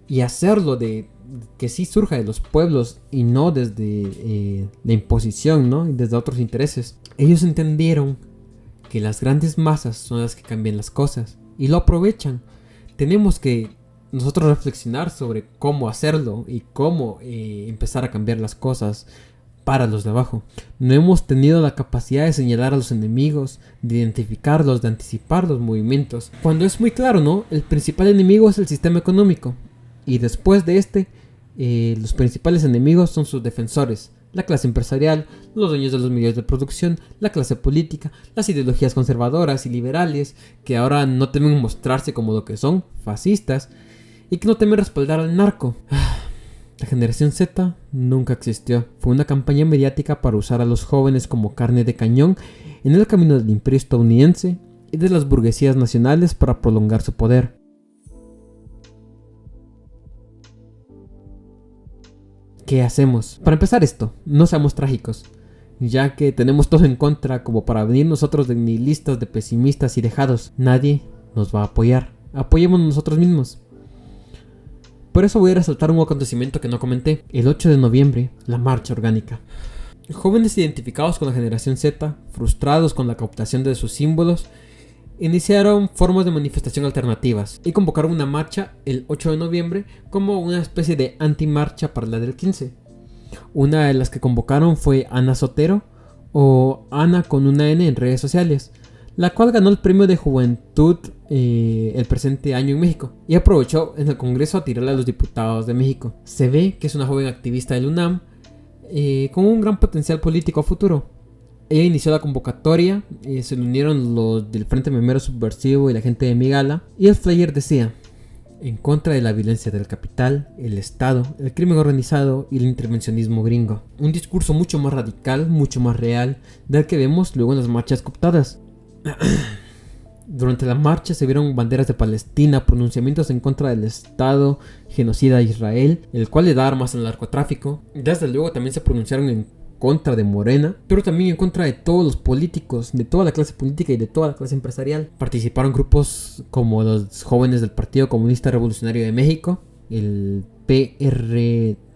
y hacerlo de que sí surja de los pueblos y no desde la imposición, ¿no? Y desde otros intereses. Ellos entendieron que las grandes masas son las que cambian las cosas y lo aprovechan. Tenemos que nosotros reflexionar sobre cómo hacerlo y cómo empezar a cambiar las cosas para los de abajo. No hemos tenido la capacidad de señalar a los enemigos, de identificarlos, de anticipar los movimientos. Cuando es muy claro, ¿no? El principal enemigo es el sistema económico y después de los principales enemigos son sus defensores. La clase empresarial, los dueños de los medios de producción, la clase política, las ideologías conservadoras y liberales, que ahora no temen mostrarse como lo que son, fascistas, y que no temen respaldar al narco. La generación Z nunca existió. Fue una campaña mediática para usar a los jóvenes como carne de cañón en el camino del imperio estadounidense y de las burguesías nacionales para prolongar su poder. ¿Qué hacemos? Para empezar esto, no seamos trágicos, ya que tenemos todo en contra como para venir nosotros de nihilistas, de pesimistas y dejados. Nadie nos va a apoyar. Apoyemos nosotros mismos. Por eso voy a resaltar un acontecimiento que no comenté. El 8 de noviembre, la marcha orgánica. Jóvenes identificados con la generación Z, frustrados con la cooptación de sus símbolos, iniciaron formas de manifestación alternativas y convocaron una marcha el 8 de noviembre como una especie de antimarcha para la del 15. Una de las que convocaron fue Ana Sotero, o Ana con una N en redes sociales, la cual ganó el premio de juventud el presente año en México y aprovechó en el Congreso a tirarle a los diputados de México. Se ve que es una joven activista del UNAM con un gran potencial político a futuro. Ella inició la convocatoria, se le unieron los del Frente Memero Subversivo y la gente de Migala, y el flyer decía: en contra de la violencia del capital, el Estado, el crimen organizado y el intervencionismo gringo. Un discurso mucho más radical, mucho más real del que vemos luego en las marchas cooptadas. Durante la marcha se vieron banderas de Palestina, pronunciamientos en contra del Estado genocida de Israel, el cual le da armas al narcotráfico. Desde luego también se pronunciaron en contra de Morena, pero también en contra de todos los políticos, de toda la clase política y de toda la clase empresarial. Participaron grupos como los jóvenes del Partido Comunista Revolucionario de México, el PCR,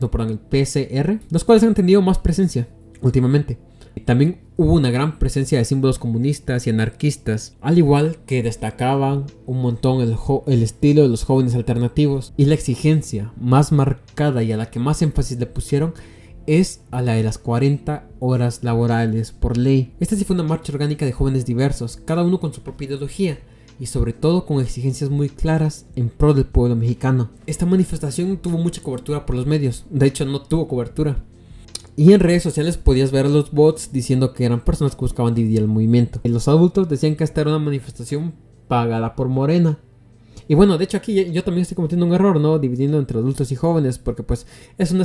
los cuales han tenido más presencia últimamente. También hubo una gran presencia de símbolos comunistas y anarquistas, al igual que destacaban un montón el estilo de los jóvenes alternativos, y la exigencia más marcada y a la que más énfasis le pusieron es a la de las 40 horas laborales por ley. Esta sí fue una marcha orgánica de jóvenes diversos, cada uno con su propia ideología y sobre todo con exigencias muy claras en pro del pueblo mexicano. Esta manifestación tuvo mucha cobertura por los medios, de hecho no tuvo cobertura. Y en redes sociales podías ver a los bots diciendo que eran personas que buscaban dividir el movimiento. Los adultos decían que esta era una manifestación pagada por Morena. Y bueno, de hecho aquí yo también estoy cometiendo un error, ¿no? Dividiendo entre adultos y jóvenes, porque pues es una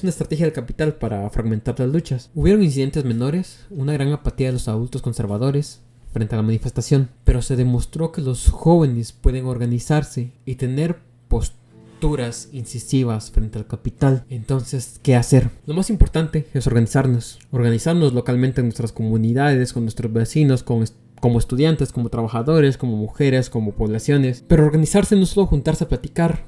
estrategia del capital para fragmentar las luchas. Hubieron incidentes menores, una gran apatía de los adultos conservadores frente a la manifestación, pero se demostró que los jóvenes pueden organizarse y tener posturas incisivas frente al capital. Entonces, ¿qué hacer? Lo más importante es organizarnos localmente en nuestras comunidades, con nuestros vecinos, como estudiantes, como trabajadores, como mujeres, como poblaciones. Pero organizarse no es solo juntarse a platicar,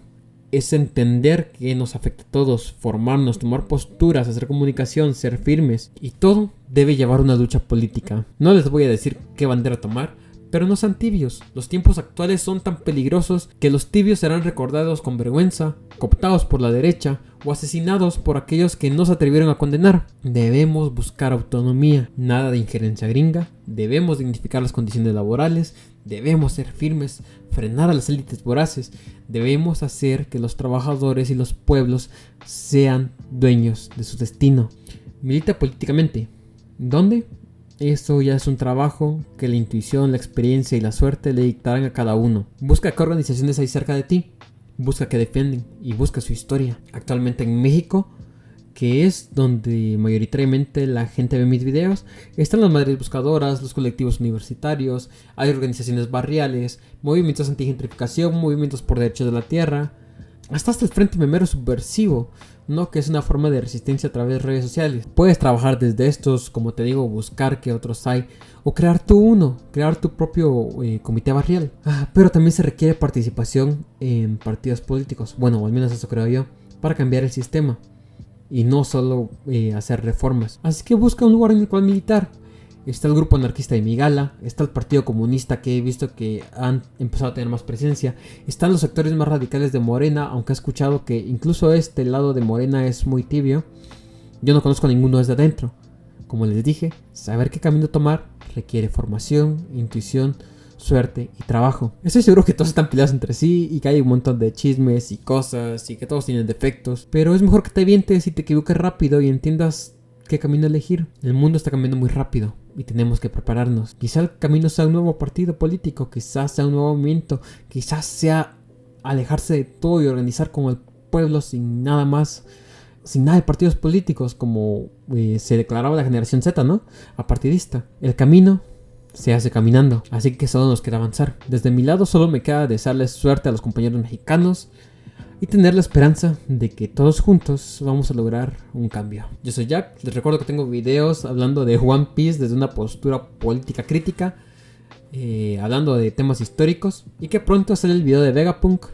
es entender que nos afecta a todos, formarnos, tomar posturas, hacer comunicación, ser firmes. Y todo debe llevar una lucha política. No les voy a decir qué bandera tomar, pero no sean tibios. Los tiempos actuales son tan peligrosos que los tibios serán recordados con vergüenza, cooptados por la derecha o asesinados por aquellos que no se atrevieron a condenar. Debemos buscar autonomía, nada de injerencia gringa. Debemos dignificar las condiciones laborales. Debemos ser firmes, frenar a las élites voraces. Debemos hacer que los trabajadores y los pueblos sean dueños de su destino. Milita políticamente. ¿Dónde? Eso ya es un trabajo que la intuición, la experiencia y la suerte le dictarán a cada uno. Busca qué organizaciones hay cerca de ti. Busca qué defienden y busca su historia. Actualmente en México, que es donde mayoritariamente la gente ve mis videos, están las madres buscadoras, los colectivos universitarios, hay organizaciones barriales, movimientos antigentrificación, movimientos por derechos de la tierra, hasta el Frente Memero Subversivo, ¿no? Que es una forma de resistencia a través de redes sociales. Puedes trabajar desde estos, como te digo, buscar qué otros hay, o crear crear tu propio comité barrial. Pero también se requiere participación en partidos políticos, bueno, al menos eso creo yo, para cambiar el sistema y no solo hacer reformas. Así que busca un lugar en el cual militar. Está el grupo anarquista de Migala, está el Partido Comunista, que he visto que han empezado a tener más presencia, están los sectores más radicales de Morena, aunque he escuchado que incluso este lado de Morena es muy tibio. Yo no conozco a ninguno desde adentro. Como les dije, saber qué camino tomar requiere formación, intuición, suerte y trabajo. Estoy seguro que todos están peleados entre sí y que hay un montón de chismes y cosas y que todos tienen defectos, pero es mejor que te avientes y te equivoques rápido y entiendas qué camino elegir. El mundo está cambiando muy rápido y tenemos que prepararnos. Quizá el camino sea un nuevo partido político, quizás sea un nuevo movimiento, quizás sea alejarse de todo y organizar con el pueblo sin nada más, sin nada de partidos políticos, como se declaraba la generación Z, ¿no? Apartidista. El camino se hace caminando, así que solo nos queda avanzar. Desde mi lado solo me queda desearles suerte a los compañeros mexicanos y tener la esperanza de que todos juntos vamos a lograr un cambio. Yo soy Jack, les recuerdo que tengo videos hablando de One Piece desde una postura política crítica, hablando de temas históricos, y que pronto sale el video de Vegapunk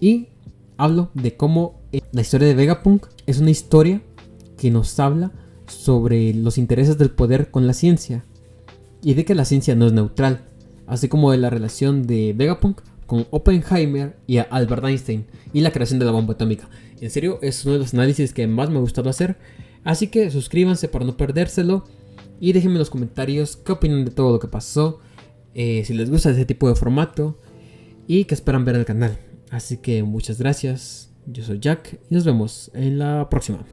y hablo de cómo la historia de Vegapunk es una historia que nos habla sobre los intereses del poder con la ciencia y de que la ciencia no es neutral, así como de la relación de Vegapunk con Oppenheimer y a Albert Einstein y la creación de la bomba atómica. En serio, es uno de los análisis que más me ha gustado hacer, así que suscríbanse para no perdérselo y déjenme en los comentarios qué opinan de todo lo que pasó, si les gusta ese tipo de formato y qué esperan ver en el canal. Así que muchas gracias, yo soy Jack y nos vemos en la próxima.